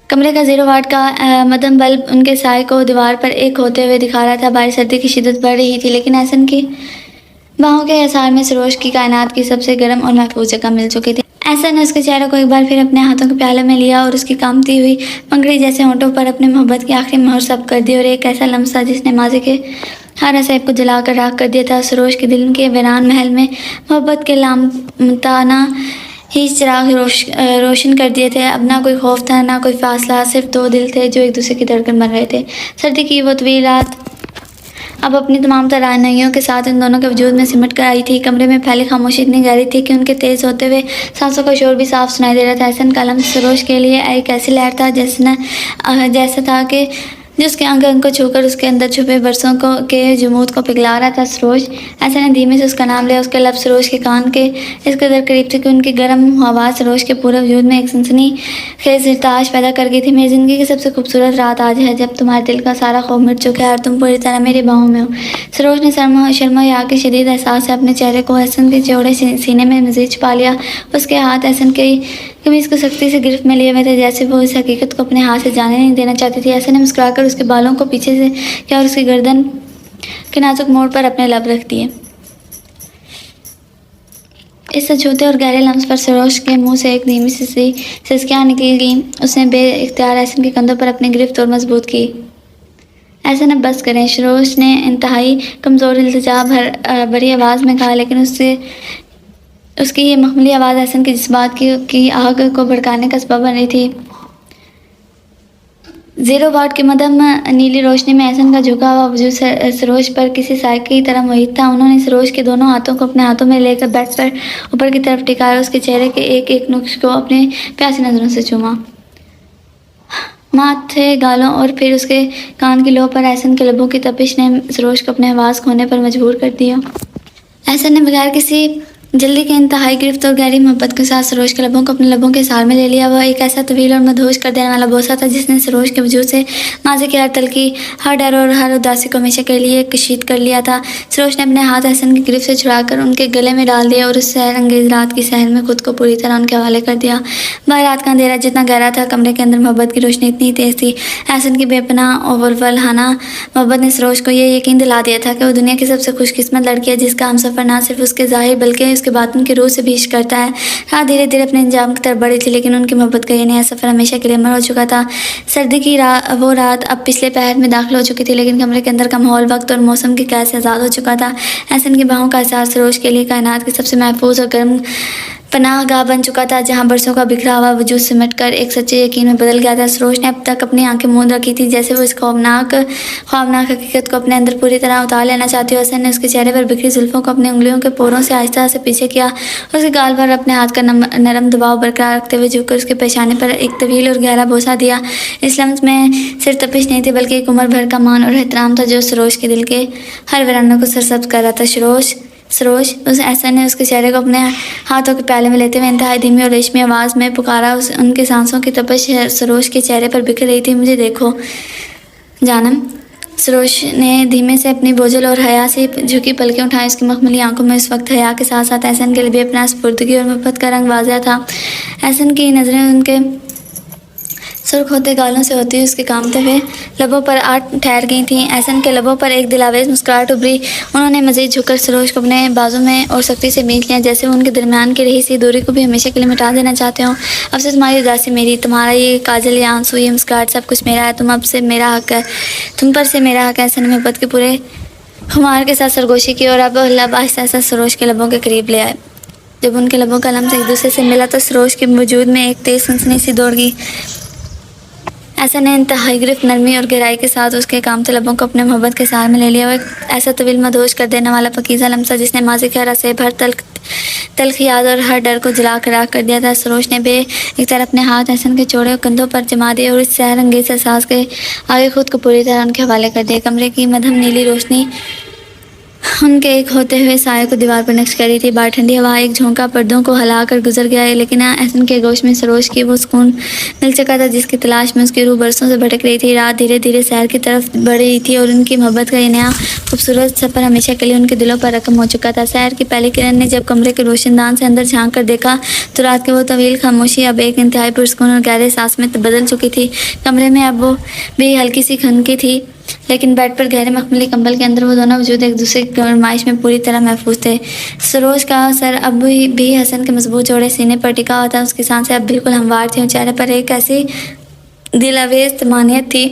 कमरे का 0 वाट का मदम बल्ब उनके साए को दीवार पर एक होते हुए दिखा रहा था। बाहर सर्दी की शिद्दत बढ़ रही थी, लेकिन एहसन की बाहों के एहसार में सरोज की कायनात की सबसे गर्म और महफूज जगह मिल चुकी थी। एहसन ने उसके चेहरे को एक बार फिर अपने हाथों के प्याले में लिया और उसकी कामती हुई पंखड़ी जैसे होंठों पर अपनी मोहब्बत की आखिरी मोहर सब कर दी। और एक ऐसा लम्स था जिसने माजी के हर असैब को जलाकर राख कर दिया था। सरोज के दिल के वीरान महल में मोहब्बत के लामताना ही चिराग रोशन कर दिए थे। अब ना कोई खौफ था, ना कोई फासला, सिर्फ 2 दिल थे जो एक दूसरे की धड़कन बन रहे थे। सर्दी की वो तवील रात अब अपनी तमाम तरानाइयों के साथ इन दोनों के वजूद में सिमट कर आई थी। कमरे में फैली खामोशी इतनी गहरी थी कि उनके तेज़ होते हुए सांसों का शोर भी साफ सुनाई दे रहा था। एहसन का लम्स सरोज के लिए एक ऐसी लहर था जैसा था कि जिसके अंग अंग को छूकर उसके अंदर छुपे बरसों के जमूद को पिघला रहा था। सरोज, ऐसा ने धीमे से उसका नाम लिया। उसके लब सरोज के कान के इस कदर करीब थे कि उनकी गर्म आवाज़ सरोज के पूरे वजूद में एक सनसनी खेज इर्ताश पैदा कर गई थी। मेरी ज़िंदगी की सबसे खूबसूरत रात आज है, जब तुम्हारे दिल का सारा खौफ मिट चुका है और तुम पूरी तरह मेरी बाहों में हो। सरोज ने शर्मा के शदीद एहसास से अपने चेहरे को एहसन के चौड़े सीने में मज़ीद छुपा लिया। उसके हाथ एहसन की कमीज़ को सख्ती से गिरफ्त में लिए हुए थे, जैसे वो इस हकीकत को अपने हाथ से जाने नहीं देना चाहती थी। एहसन ने मुस्कुराकर उसके बालों को पीछे से किया और उसकी गर्दन के नाजुक मोड़ पर अपने लब रख दिए। इस अछूते और गहरे लम्स पर सरोज के मुंह से एक धीमी सी सिसकियाँ निकल गई। उसने बेइख्तियार एहसन के कंधों पर अपनी गिरफ्त और मजबूत की। एहसन अब बस करें, सरोज ने इंतहाई कमज़ोर इल्तिजा भरी आवाज़ में कहा, लेकिन उसकी ये मखमली आवाज़ एहसन की जज्बात की आग को भड़काने का सबब बन रही थी। 0 वाट की मदम नीली रोशनी में एहसन का झुका हुआ वजूद सरोज पर किसी साए की तरह मुहित था। उन्होंने सरोज के दोनों हाथों को अपने हाथों में लेकर बेड पर ऊपर की तरफ टिकाया, उसके चेहरे के एक एक नुक्श को अपने प्यासी नज़रों से चूमा। माथे, गालों और फिर उसके कान की लो पर एहसन के लबों की तपिश ने सरोज को अपने आवाज़ खोने पर मजबूर कर दिया। एहसन ने बगैर किसी जल्दी के इंतहाई गिरफ्त और गहरी मोहब्बत के साथ सरोज के लबों को अपने लबों के सार में ले लिया। वह एक ऐसा तवील और मदहोश कर देने वाला बोसा था जिसने सरोज के वजूद से माजी की हर तलखी, हर डर और हर उदासी को हमेशा के लिए कशीद कर लिया था। सरोज ने अपने हाथ एहसन की गिरफ्त से छुड़ाकर उनके गले में डाल दिया और उस सहर अंगेज रात की सहर में खुद को पूरी तरह उनके हवाले कर दिया। बाहर रात का अंधेरा जितना गहरा था, कमरे के अंदर मोहब्बत की रोशनी इतनी तेज़ थी। एहसन की बेपनाह और वल्वलहाना मोहब्बत ने सरोज को यह यकीन दिला दिया था कि वो दुनिया की सबसे खुशकिस्मत लड़की है, जिसका हमसफ़र ना सिर्फ उसके ज़ाहिर बल्कि उसके बातिन की रूह से भी इश्क करता है। रात धीरे धीरे अपने अंजाम की तरफ बढ़ी थी, लेकिन उनकी मोहब्बत का ये नया सफ़र हमेशा के लिए अमर हो चुका था। सर्दी की वो रात अब पिछले पहर में दाखिल हो चुकी थी, लेकिन कमरे के अंदर का माहौल वक्त और मौसम की कैद से आज़ाद हो चुका था। एहसन की बाहों का एहसास सरोज के लिए कायनात की सबसे महफूज और गर्म पनाह गाह बन चुका था, जहाँ बरसों का बिखरा हुआ वजूद सिमट कर एक सच्चे यकीन में बदल गया था। सरोज ने अब तक अपनी आंखें मूंद रखी थी, जैसे वो इस ख्वाबनाक हकीकत को अपने अंदर पूरी तरह उतार लेना चाहती हो। एहसन ने उसके चेहरे पर बिखरी जुल्फ़ों को अपनी उंगलियों के पोरों से आहिस्ता से पीछे किया। उसके गाल पर अपने हाथ का नरम दबाव बरकरार रखते हुए झुककर उसके पेशाने पर एक तवील और गहरा बोसा दिया। इस लम्स में सिर्फ तपिश नहीं थी, बल्कि एक उम्र भर का मान और एहतराम था जो सरोज के दिल के हर वीरानों को सरसब्ज कर रहा था। सरोज, उस एहसन ने उसके चेहरे को अपने हाथों के प्याले में लेते हुए इंतहाई धीमी और रेशमी आवाज़ में पुकारा। उनके सांसों की तपिश सरोज के चेहरे पर बिखर रही थी। मुझे देखो जानम। सरोज ने धीमे से अपनी बोझल और हया से झुकी पलकें उठाई। उसकी मखमली आंखों में उस वक्त हया के साथ साथ एहसन के लिए भी अपना स्फूर्तिगी और मोहब्बत का रंग वाज़िह था। एहसन की नज़रें उनके सुर्ख होते गालों से होती उसके कामते हुए लबों पर ठहर गई थीं। एहसन के लबों पर एक दिलावेज मुस्कुराहट उभरी। उन्होंने मज़ीद झुककर सरोज को अपने बाजू में और सख्ती से मीच लिया, जैसे वो उनके दरमियान की रही सी दूरी को भी हमेशा के लिए मिटा देना चाहते हो। अब से तुम्हारी उदासी मेरी, तुम्हारा ये काजल, ये आंसू, ये मुस्कुराहट सब कुछ मेरा है। तुम पर से मेरा हक है। एहसन ने मोहब्बत के पूरे खुमार के साथ सरगोशी की और अब लब आहिस्ता आहिस्ता सरोज के लबों के करीब ले आए। जब उनके लबों का लम्स एक दूसरे से मिला तो सरोज के वजूद में एक तेज सनसनी सी दौड़ गई। ऐसा ने इंतहाई गिरफ्त नरमी और गहराई के साथ उसके कामते लबों को अपने मोहब्बत के सहारे में ले लिया। वो एक ऐसा तवील मदहोश कर देने वाला पकीज़ा लम्सा जिसने माजी खैरा से भर तल्ख याद और हर डर को जला कर राख कर दिया था। सरोज ने एक तरह अपने हाथ हसन के चौड़े कंधों पर जमा दिए और इस सहर अंगेज एहसास के आगे खुद को पूरी तरह उनके हवाले कर दिया। कमरे की मध्यम नीली रोशनी उनके एक होते हुए साये को दीवार पर नक्श करी थी। बार ठंडी हवा एक झोंका पर्दों को हिला कर गुजर गया, लेकिन एहसन के गोश में सरोज की वो सुकून मिल चुका था जिसकी तलाश में उसकी रूह बरसों से भटक रही थी। रात धीरे धीरे शहर की तरफ बढ़ रही थी और उनकी मोहब्बत का ये नया खूबसूरत सफ़र हमेशा के लिए उनके दिलों पर रकम हो चुका था। शहर की पहली किरण ने जब कमरे के रोशनदान से अंदर झांक कर देखा तो रात की वो तवील खामोशी अब एक इंतहाई पुरसुकून और गहरे सांस में बदल चुकी थी। कमरे में अब वो भी हल्की सी खनकी थी, लेकिन बेड पर गहरे मखमली कंबल के अंदर वो दोनों वजूद एक दूसरे की गरमाइश में पूरी तरह महफूज थे। सरोज का सर अब भी हसन के मजबूत चौड़े सीने पर टिका हुआ था। उसकी सांसें अब बिल्कुल हमवार थी और चेहरे पर एक ऐसी दिलावेज तमानियत थी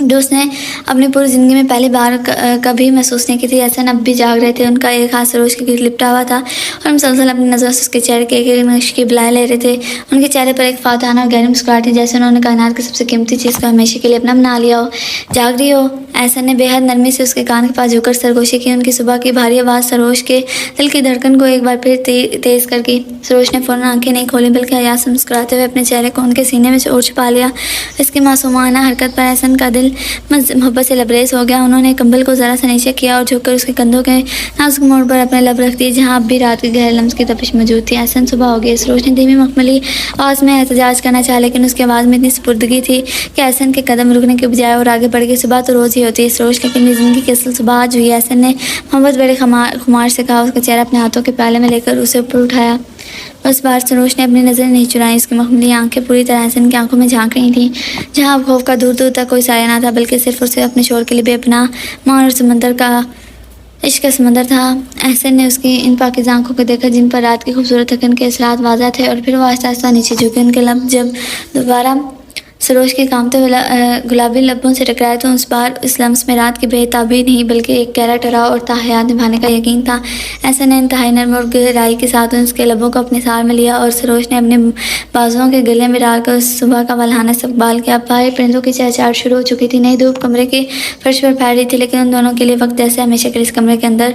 जो उसने अपनी पूरी ज़िंदगी में पहली बार कभी महसूस नहीं की थी। हसन अब भी जाग रहे थे, उनका एक हाथ सरोज के गिर लिपटा हुआ था और मुसलसल अपनी नज़रों से उसके चेहरे के एक नक्श की बुलाए ले रहे थे। उनके चेहरे पर एक फातहाना और गहरी मुस्कुराहट थी, जैसे उन्होंने कायनात की सबसे कीमती चीज़ को हमेशा के लिए अपना बना लिया हो। जाग रही हो? ऐसन ने बेहद नरमी से उसके कान के पास झुककर सरगोशी की। उनकी सुबह की भारी आवाज़ सरोज के दिल की धड़कन को एक बार फिर तेज़ कर गई। सरोज ने फ़ौरन आंखें नहीं खोली बल्कि हया से मुस्कुराते हुए अपने चेहरे को उनके सीने में और छुपा लिया। इसकी मासूमाना हरकत पर एहसन का दिल मोहब्बत से लबरेज हो गया। उन्होंने कंबल को ज़रा सा नीचे किया और झुककर उसके कंधों के नाजुक मोड़ पर अपने लब रख दिए जहाँ अब भी रात के गहरे लम्स की तपिश मौजूद थी। एहसन सुबह हो गई। सरोज ने धीमी मखमली आवाज़ में एहतजाज करना चाहा, लेकिन उसकी आवाज़ में इतनी सुपुर्दगी थी कि एहसन के कदम रुकने के बजाय और आगे बढ़ गई। सुबह तो रोज़ ही होती है सरोज, लेकिन ज़िंदगी की असल सुबह आज हुई। एहसन ने मोहब्बत बड़े खुमार से कहा। उसका चेहरा अपने हाथों के प्याले में लेकर उसे ऊपर उठाया। उस बार सरोज ने अपनी नज़र नहीं चुराई। उसकी मखमली आंखें पूरी तरह एहसन की आंखों में झांक रही थीं, जहाँ अब खौफ का दूर दूर तक कोई साया ना था, बल्कि सिर्फ और सिर्फ अपने शोर के लिए बेपनाह मान और समंदर का इश्क का समंदर था। एहसन ने उसकी इन पाकीज़ा आंखों को देखा जिन पर रात की खूबसूरत थकन के असरात वाज़ा थे, और फिर वो आहिस्ता आहिस्ता नीचे झुके। उनके लब जब दोबारा सरोज के कामते गुलाबी लबों से टकराए तो उस बार इस लम्स में रात की बेताबी नहीं बल्कि एक गहरा ठहराव और ताहयात निभाने का यकीन था। ऐसा ने इंतहाई नर्म और गहराई के साथ उसके लबों को अपने सार में लिया और सरोज ने अपने बाजुओं के गले में डालकर उस सुबह का वल्हाना इस्तकबाल किया। बाहर परिंदों की चहचहाट शुरू हो चुकी थी। नई धूप कमरे के फर्श पर फैल रही थी, लेकिन उन दोनों के लिए वक्त जैसे हमेशा के इस कमरे के अंदर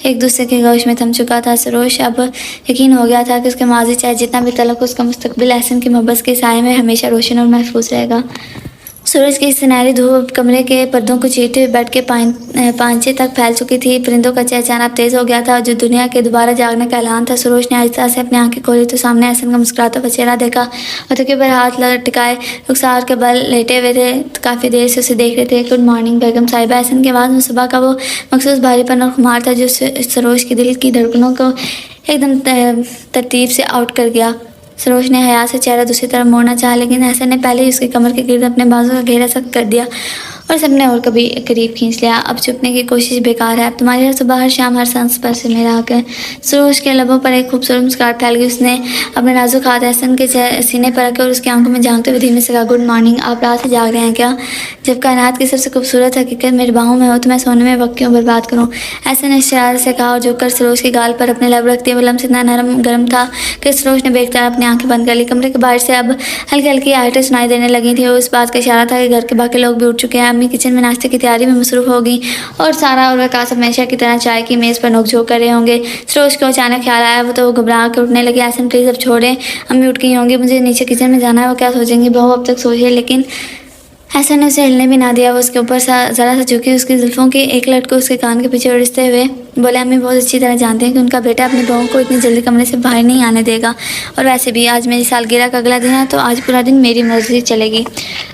एक दूसरे के गोश में थम चुका था। सरोज अब यकीन हो गया था कि उसके माजी चाहे जितना भी तलक, उसका मुस्तकबिल एहसन की मोहब्बत के साए में हमेशा रोशन और महफूज रहेगा। सूरज की सुनहरी धूप कमरे के पर्दों को चीरते हुए बेड के पांचे तक फैल चुकी थी। परिंदों का चहचहाना अब तेज हो गया था, जो दुनिया के दोबारा जागने का ऐलान था। सरोज ने आहिस्ता से अपनी आंखें खोली तो सामने एहसन का मुस्कुराता हुआ चेहरा देखा। हथौके पर हाथ लटकाए रुखसार के बल लेटे हुए थे, काफ़ी देर से उसे देख रहे थे। गुड मॉर्निंग बेगम साहिबा। एहसन के आवाज़ में सुबह का वो मखसूस भारीपन और खुमार था जो सरोज के दिल की धड़कनों को एकदम तरतीब से आउट कर गया। सरोज ने हया से चेहरा दूसरी तरफ मोड़ना चाहा, लेकिन एहसन ने पहले ही उसके कमर के गिर्द अपने बाजू का घेरा सख्त कर दिया और सबने और कभी करीब खींच लिया। अब छुपने की कोशिश बेकार है। अब तुम्हारी हर सुबह, हर शाम, हर सांस पर से मेरा हक है। सरोज के लबों पर एक खूबसूरत मुस्कुराहट फैल गई। उसने अपने नाजुक हाथ एहसन के सीने पर रखे और उसकी आंखों में झांकते हुए धीमे से कहा, गुड मॉर्निंग। आप रात से जाग रहे हैं क्या? जब कायनात की सबसे खूबसूरत हकीकत मेरी बाहों में हो तो मैं सोने में वक्त क्यों बर्बाद करूँ? एहसन ने शरारत से कहा और झुककर सरोज के गाल पर अपने लब रख दिए। वो लम्स इतना नरम गर्म था कि सरोज ने बेख्तियार अपनी आंखें बंद कर ली। कमरे के बाहर से अब हल्की हल्की आहटें सुनाई देने लगी थी और उस बात का इशारा था कि घर के बाकी लोग भी उठ चुके हैं। अम्मी किचन में नाश्ते की तैयारी में मसरूफ़ होगी और सारा और वकास हमेशा की तरह चाय की मेज़ पर नोक-झोंक कर रहे होंगे। सरोज को अचानक ख्याल आया, वो तो घबरा कर उठने लगी। एहसन प्लीज़ अब छोड़ें, अम्मी उठ गई होंगी, मुझे नीचे किचन में जाना है। वो क्या सोचेंगी? बहू अब तक सोई है। लेकिन एहसन ने उसे हिलने भी ना दिया। वो उसके ऊपर ज़रा सा झुकी, उसकी जुल्फ़ों की एक लट को उसके कान के पीछे उड़ते हुए बोले, अम्मी बहुत अच्छी तरह जानते हैं कि उनका बेटा अपनी बहू को इतनी जल्दी कमरे से बाहर नहीं आने देगा, और वैसे भी आज मेरी सालगिरह का अगला दिन है तो आज पूरा दिन मेरी मर्जी चलेगी।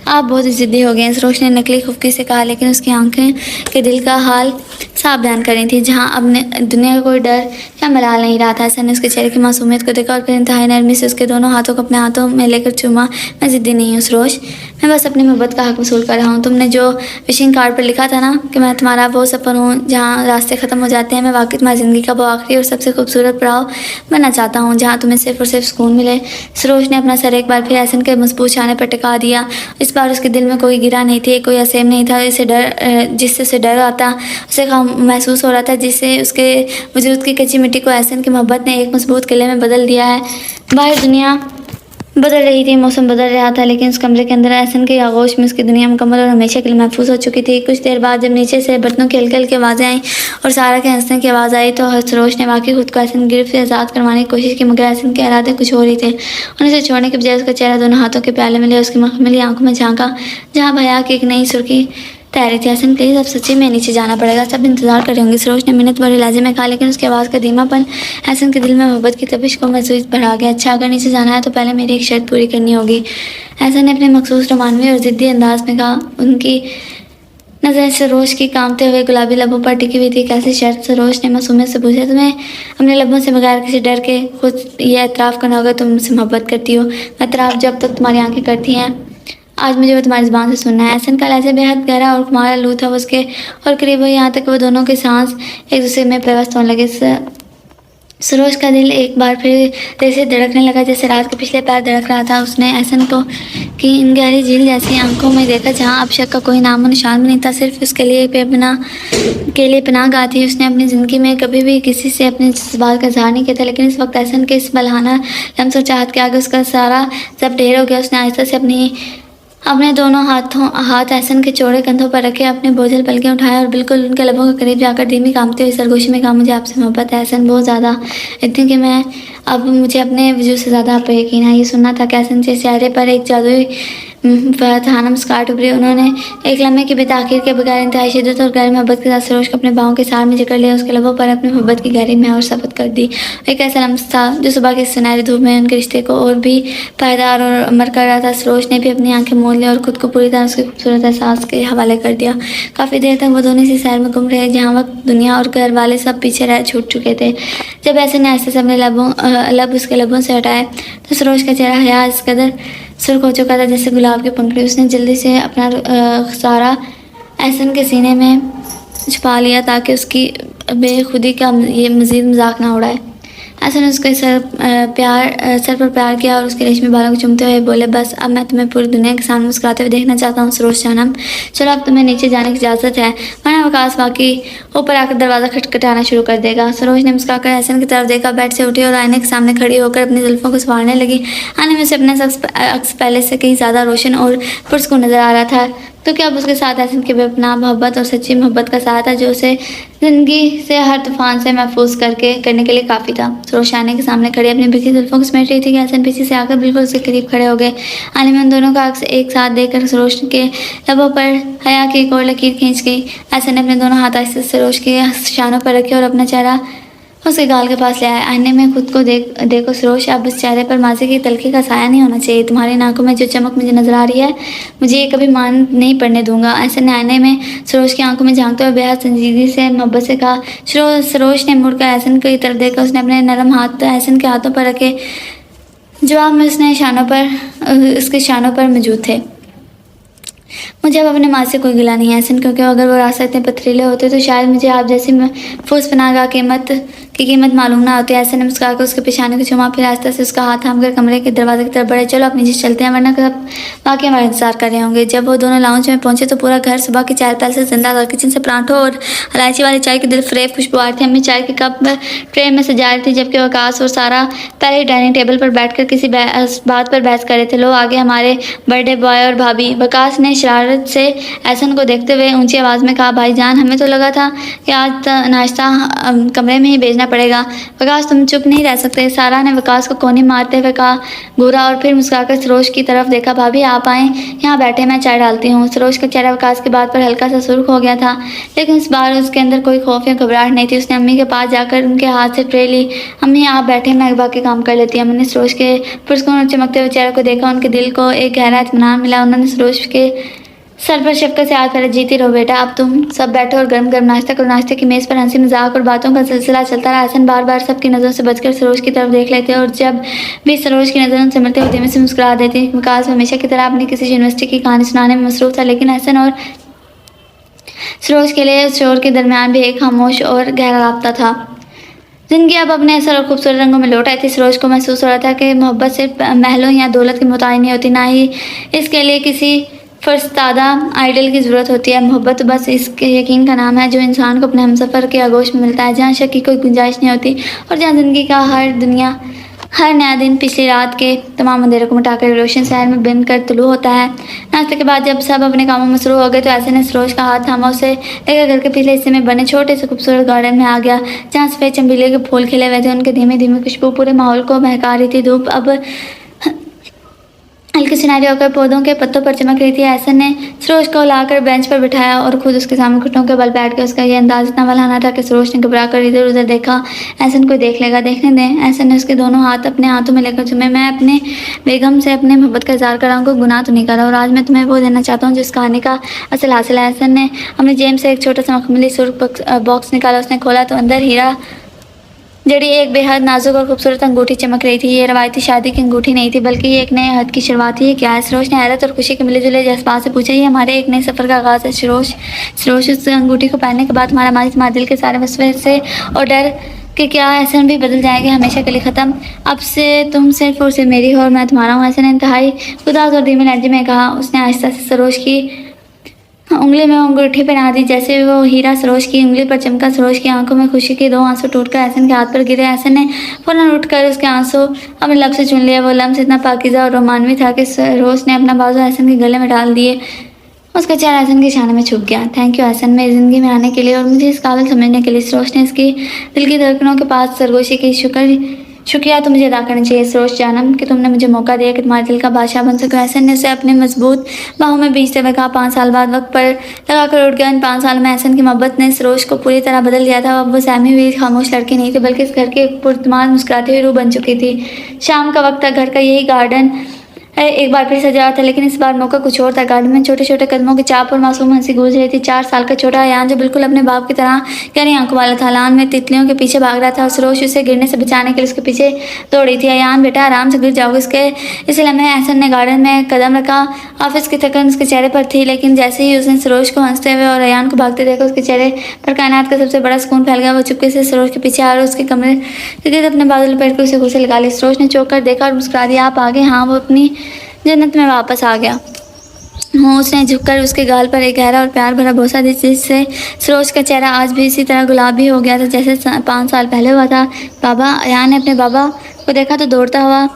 आप बहुत ज़िद्दी हो गए हैं, सरोज ने नकली खुफकी से कहा, लेकिन उसकी आंखें के दिल का हाल साफ बयान कर रही थी, जहाँ अब दुनिया का कोई डर या मलाल नहीं रहा था। एहसन ने उसके चेहरे की मासूमियत को देखा और फिर इंतहाई नरमी से उसके दोनों हाथों को अपने हाथों में लेकर चूमा। मैं ज़िद्दी नहीं हूँ सरोज, मैं बस अपनी मोहब्बत का हक वसूल कर रहा हूँ। तुमने जो विशिंग कार्ड पर लिखा था ना कि मैं तुम्हारा वो सफ़र हूँ जहाँ रास्ते ख़त्म हो जाते हैं, मैं वाकई तुम्हारी ज़िंदगी का वो आखिरी और सबसे खूबसूरत पड़ाव बनना चाहता हूँ जहाँ तुम्हें सिर्फ और सिर्फ सुकून मिले। सरोज ने अपना सर एक बार फिर एहसन के मजबूत छाने पर टिका दिया। इस बार उसके दिल में कोई गिरा नहीं थी, कोई असेम नहीं था जिससे उसे डर आता। उसे महसूस हो रहा था जिससे उसके वजूद की कच्ची मिट्टी को एहसन की मोहब्बत ने एक मजबूत किले में बदल दिया है। बाहर दुनिया बदल रही थी, मौसम बदल रहा था, लेकिन उस कमरे के अंदर एहसन की आगोश में उसकी दुनिया मुकम्मल और हमेशा के लिए महफूज हो चुकी थी। कुछ देर बाद जब नीचे से बर्तनों की हल्की हल्की आवाज़ें आई और सारा के हंसने की आवाज़ आई तो सरोज ने वाकई खुद को एहसन की गिरफ्त से आज़ाद करवाने की कोशिश की, मगर एहसन के इरादे कुछ हो रही थे। उन्हें उसे छोड़ने के बजाय उसका चेहरा दोनों हाथों के प्याले में लिया, उसकी मखमली आंखों में झांका जहाँ भया की एक नई सुर्खी तैयारी थी। एहसन प्लीज़ अब सच्ची में नीचे जाना पड़ेगा, सब इंतजार कर रहे होंगे। सरोज ने मिन्नत भरे लहजे में कहा, लेकिन उसकी आवाज़ का धीमापन एहसन के दिल में मोहब्बत की तपिश को महसूस बढ़ा गया। अच्छा, अगर नीचे जाना है तो पहले मेरी एक शर्त पूरी करनी होगी, एहसन ने अपने मखसूस रोमानवी और ज़िद्दी अंदाज में कहा। उनकी नज़र सरोज की कामते हुए गुलाबी लबों पर टिकी हुई थी। कैसी शर्त? सरोज ने मासूमियत से पूछा। तुम्हें अपने लबों से बगैर किसी डर के खुद ये एतराफ़ करना होगा तुम मुझसे मोहब्बत करती हो। एतराफ़ जब तक तुम्हारी आंखें करती हैं, आज मुझे वो तुम्हारी ज़ुबान से सुनना है। एहसन का लहज़ा बेहद गहरा और खुमार आलूद था, उसके और करीब हुई यहाँ तक वो दोनों के सांस एक दूसरे में पेवस्त होने लगे। सरोज का दिल एक बार फिर तेज से धड़कने लगा जैसे रात के पिछले पैर धड़क रहा था। उसने एहसन को कि इन गहरी झील जैसी आंखों में देखा जहाँ अब शक का कोई नामो निशान भी नहीं था, सिर्फ उसके लिए पनाह गाह थी। उसने अपनी ज़िंदगी में कभी भी किसी से अपने जज्बात का इज़हार नहीं किया था, लेकिन इस वक्त एहसन के इस बलहाना लम्स और चाहत के आगे उसका सारा सब ढेर हो गया। उसने आहिस्ता से अपने दोनों हाथ एहसन के चौड़े कंधों पर रखे, अपने बोझल पलकें उठाए और बिल्कुल उनके लबों के करीब जाकर धीमी कामते हुए सरगोशी में कहा, मुझे आपसे मोहब्बत है एहसन, बहुत ज़्यादा, इतनी कि मैं अब मुझे अपने वजूद से ज़्यादा आप पर यकीन है। ये सुनना था कि एहसन के चेहरे पर एक जादुई फरहाना मुस्कुराहट उभरी। उन्होंने एक लम्हे की बेताखीर के बगैर इंतहाई शिद्दत और गहरी मोहब्बत के साथ सरोज को अपने बाहों के सार में जकड़ लिया, उसके लबों पर अपनी मोहब्बत की गहरी में और शपथ कर दी। एक ऐसा लम्हा था जो सुबह की सुनहरी धूप में उनके रिश्ते को और भी पायदार और अमर कर रहा था। सरोज ने भी अपनी आंखें मोड़ ली और खुद को पूरी तरह उसके खूबसूरत एहसास के हवाले कर दिया। काफ़ी देर तक वो दोनों इसी शहर में घूम रहे जहाँ वक्त, दुनिया और घर वाले सब पीछे रह छूट चुके थे। जब ऐसे ने ऐसे अपने लब उसके लबों से हटाए तो सरोज का चेहरा हया इस कदर सुर्ख हो चुका था जैसे गुलाब की पंखड़ी। उसने जल्दी से अपना सारा एहसन के सीने में छुपा लिया ताकि उसकी बेखुदी का ये मज़ीद मजाक ना उड़ाए। एहसन ने उसके सर पर प्यार किया और उसके रेशमी बालों को चूमते हुए बोले, बस अब मैं तुम्हें पूरी दुनिया के सामने मुस्कुराते हुए देखना चाहता हूँ सरोज जानम। चलो अब तुम्हें नीचे जाने की इजाज़त है, वरना वकास बाकी ऊपर आकर दरवाज़ा खटखटाना शुरू कर देगा। सरोज ने मुस्कुराकर एहसन की तरफ देखा, बेड से उठी और आईने के सामने खड़ी होकर अपनी जुल्फ़ों को संवारने लगी। आने में उसे अपना अक्स पहले से कहीं ज़्यादा रोशन और पुरस्कून नज़र आ रहा था, क्योंकि अब उसके साथ एहसन की बेपनाह मोहब्बत और सच्ची मोहब्बत का साथ था जो उसे ज़िंदगी से हर तूफान से महफूज करने के लिए काफ़ी था। सरोज आने के सामने खड़ी अपनी बिखरी जुल्फ़ों को समेट रही थी कि एहसन पीछे से आकर बिल्कुल उसके करीब खड़े हो गए। आने में उन दोनों का अक्स एक साथ देखकर सरोज के लबों पर हया की एक और लकीर खींच गई। एहसन ने अपने दोनों हाथ आहिस्ते से सरोज के शानों पर रखे और अपना चेहरा उसके गाल के पास ले आया। आईने में खुद को देखो सरोज, अब इस चेहरे पर माज़ी की तलखी का साया नहीं होना चाहिए। तुम्हारी आंखों में जो चमक मुझे नजर आ रही है, मुझे ये कभी मान नहीं पड़ने दूंगा। एहसन ने आईने में सरोज की आंखों में झांकते हुए बेहद संजीदगी से मोहब्बत से कहा। सरोज ने मुड़कर एहसन की तरफ देखा। उसने अपने नरम हाथ एहसन के हाथों पर रखे, जवाब में उसके शानों पर मौजूद थे। मुझे अब अपने माँ से कोई गिला नहीं है एहसन, क्योंकि अगर वो रास्ते इतने पथरीले होते तो शायद मुझे आप जैसी महफूज पनाहगाह की कीमत मालूम ना होती। ऐसे ने मुस्कुरा कर उसके पेशाने को चुमा, फिर आस्ते से उसका हाथ थाम कर कमरे के दरवाजे की तरफ बढ़े। चलो अब नीचे चलते हैं, वरना सब वाकई हमारा इंतजार कर रहे होंगे। जब वो दोनों लाउंज में पहुंचे तो पूरा घर सुबह की चहल पहल से जिंदा था। किचन से पराठों और इलायची वाली चाय की दिलफरेब खुशबुआर थी। अम्मी चाय के कप ट्रे में सजा रही थी, जबकि वकास और सारा पहले ही डाइनिंग टेबल पर बैठकर किसी बात पर बहस कर रहे थे। लो आगे हमारे बर्थडे बॉय और भाभी। वकास ने शरारत से एहसन को देखते हुए ऊंची आवाज़ में कहा, भाईजान हमें तो लगा था कि आज नाश्ता कमरे में ही भेजना पड़ेगा। वकास तुम चुप नहीं रह सकते। सारा ने वकास को कोनी मारते हुए कहा, घूरा और फिर मुस्कुराकर सरोज की तरफ देखा। भाभी आप आएँ, यहाँ बैठे, मैं चाय डालती हूँ। सरोज का चेहरा वकास की बात पर हल्का सा सुर्ख हो गया था, लेकिन इस बार उसके अंदर कोई खौफ या घबराहट नहीं थी। उसने अम्मी के पास जाकर उनके हाथ से ट्रे ली। अम्मी आप बैठे, मैं बाकी काम कर लेती हूँ। अम्मी ने सरोज के पुरस्कून और चमकते हुए चेहरे को देखा, उनके दिल को एक गहरा इत्मीनान मिला। उन्होंने सरोज के सर पर शफकत से हाथ फेरा, जीती रहो बेटा। अब तुम सब बैठो और गर्म गर्म नाश्ता करो। नाश्ते की मेज़ पर हंसी मजाक और बातों का सिलसिला चलता रहा। एहसन बार बार सबकी नज़रों से बचकर सरोज की तरफ देख लेते और जब भी सरोज की नज़र उनसे मिलते हुए धीमे से मुस्कुरा देती। विकास हमेशा की तरह अपनी किसी यूनिवर्सिटी की कहानी सुनाने में मसरूफ था, लेकिन एहसन और सरोज के लिए उस शोर के दरमियान भी एक खामोश और गहरा राब्ता था। जिंदगी अब अपने असर और खूबसूरत रंगों में लौट आई थी। सरोज को महसूस हो रहा था कि मोहब्बत सिर्फ महलों या दौलत की मुताबिक नहीं होती, ना ही इसके लिए किसी फरस्तादा आइडल की ज़रूरत होती है। मोहब्बत बस इसके यकीन का नाम है जो इंसान को अपने हमसफ़र के आगोश में मिलता है, जहाँ शक की कोई गुंजाइश नहीं होती और जहाँ ज़िंदगी का हर नया दिन पिछली रात के तमाम अंधेरों को मिटाकर रोशन शहर में बिन कर तुलू होता है। नाश्ते के बाद जब सब अपने कामों में मसरूफ हो गए तो ऐसे ने सरोज का हाथ थामा, उसे लेकर घर के पिछले हिस्से में बने छोटे से खूबसूरत गार्डन में आ गया, जहाँ सफ़ेद चमेली के फूल खिले हुए थे। उनके धीमे धीमे खुशबू पूरे माहौल को महका रही थी। धूप अब हल्की सुनहरी होकर पौधों के पत्तों पर चमक रही थी। एहसन ने सरोज को लाकर बेंच पर बिठाया और खुद उसके सामने घुटनों के बल बैठ के उसका यह अंदाज इतना मलहाना था कि सरोज ने घबरा कर इधर उधर देखा। एहसन कोई देख लेगा, देखने दें। एहसन ने उसके दोनों हाथ अपने हाथों में लेकर चुमे। मैं अपने बेगम से अपने मोहब्बत का इजहार कर रहा हूँ, कोई गुनाह तो नहीं कर रहा, और आज मैं तुम्हें वो देना चाहता हूँ जिस कहानी का असल हासिल है। एहसन ने अपने जेब से एक छोटा सा मखमली सुर्ख बॉक्स निकाला। उसने खोला तो अंदर हीरा जड़ी एक बेहद नाजुक और खूबसूरत अंगूठी चमक रही थी। ये रवायती शादी की अंगूठी नहीं थी, बल्कि ये एक नए हद की शुरुआत थी। क्या है? सरोज ने हैरत और खुशी के मिले जुले जज्बात से पूछा। ये हमारे एक नए सफ़र का आगाज़ है सरोज उस अंगूठी को पहनने के बाद तुम्हारे दिल के सारे वसवे से और डर कि क्या एहसन भी बदल जाएंगे, हमेशा के लिए ख़त्म। अब से तुम सिर्फ और सिर्फ मेरी हो और मैं तुम्हारा हूँ। एहसन ने इंतहाई उदास और धीमे लहजे में कहा। उसने आहिस्ता से सरोज की उंगली में अंगूठी पहना दी। जैसे वो हीरा सरोज की उंगली पर चमका, सरोज की आंखों में खुशी के 2 आंसू टूटकर एहसन के हाथ पर गिरे। एहसन ने फौरन उठकर उसके आंसू अपने लब से चुन लिया। वो लम्स इतना पाकीज़ा और रोमानवी था कि सरोज ने अपना बाजू एहसन के गले में डाल दिए। उसका चेहरा एहसन के शाने में छुप गया। थैंक यू एहसन, मेरी ज़िंदगी में आने के लिए और मुझे इस काबिल समझने के लिए। सरोज ने इसकी दिल की धड़कनों के पास सरगोशी की। शुक्रिया तो मुझे अदा करना चाहिए सरोज जानम कि तुमने मुझे मौका दिया कि तुम्हारे दिल का बादशाह बन सकूं। एहसन ने उसे अपने मजबूत बाहों में बीचते हुए कहा। 5 साल बाद वक्त पर लगाकर उठ गया। इन 5 साल में एहसन की मोहब्बत ने सरोज को पूरी तरह बदल दिया था। अब वो सहमी हुई खामोश लड़की नहीं थी, बल्कि इस घर की एक पुरतमाल मुस्कुराती हुई रूह बन चुकी थी। शाम का वक्त था। घर का यही गार्डन एक बार फिर सजा था, लेकिन इस बार मौका कुछ और था। गार्डन में छोटे छोटे कदमों की चाप और मासूम हंसी गूंज रही थी। 4 साल का छोटा अयान जो बिल्कुल अपने बाप की तरह गहरी आंखों वाला था, लान में तितलियों के पीछे भाग रहा था और सरोज उसे गिरने से बचाने के लिए उसके पीछे दौड़ी थी। अयान बेटा, आराम से गिर जाओगे। इस लम्हे एहसन ने गार्डन में कदम रखा। ऑफिस की थकन उसके चेहरे पर थी, लेकिन जैसे ही उसने सरोज को हंसते हुए और अयान को भागते देखा, उसके चेहरे पर कायनात का सबसे बड़ा सुकून फैल गया। वो चुपके से सरोज के पीछे आ और उसके कमरे के गिर्द अपने बादल लपेट कर उसे कुर्सी लगा ली। सरोज ने चौंक कर देखा और मुस्कुरा दिया। आप आ गए? हाँ, वो अपनी जन्नत में वापस आ गया हूँ। उसने झुककर उसके गाल पर एक गहरा और प्यार भरा बोसा दी, जिससे सरोज का चेहरा आज भी इसी तरह गुलाबी हो गया था जैसे 5 साल पहले हुआ था। बाबा, अयान ने अपने बाबा को देखा तो दौड़ता हुआ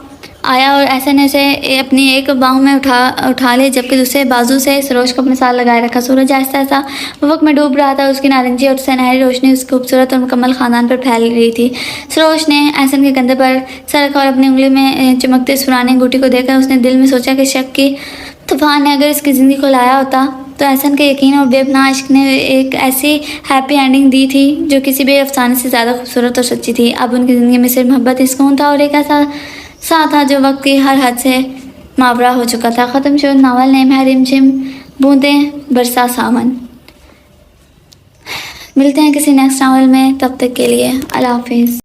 आया और ऐसे ने उसे अपनी एक बाहों में उठा लिया, जबकि दूसरे बाजू से सरोज को अपने साथ लगाए रखा। सूरज आहिस्ता आहिस्ता वक्त में डूब रहा था। उसकी नारंगी और सुनहरी रोशनी उसके खूबसूरत और मुकम्मल खानदान पर फैल रही थी। सरोज ने एहसन के कंधे पर सर रखा और अपनी उंगली में चमकते इस पुरानी अंगूठी को देखकर उसने दिल में सोचा कि शक की तूफान ने अगर इसकी ज़िंदगी को लाया होता तो एहसन के यकीन और बेपनाह इश्क ने एक ऐसी हैप्पी एंडिंग दी थी जो किसी भी अफसाने से ज़्यादा खूबसूरत और सच्ची थी। अब उनकी ज़िंदगी में सिर्फ मोहब्बत ही सुकून था और एक ऐसा साथ था जो वक्त की हर हद से मावरा हो चुका था। ख़त्म शुरू नावल नेम है रिमझिम बूंदें बरसा सावन। मिलते हैं किसी नेक्स्ट नावल में, तब तक के लिए अल्लाह हाफिज़।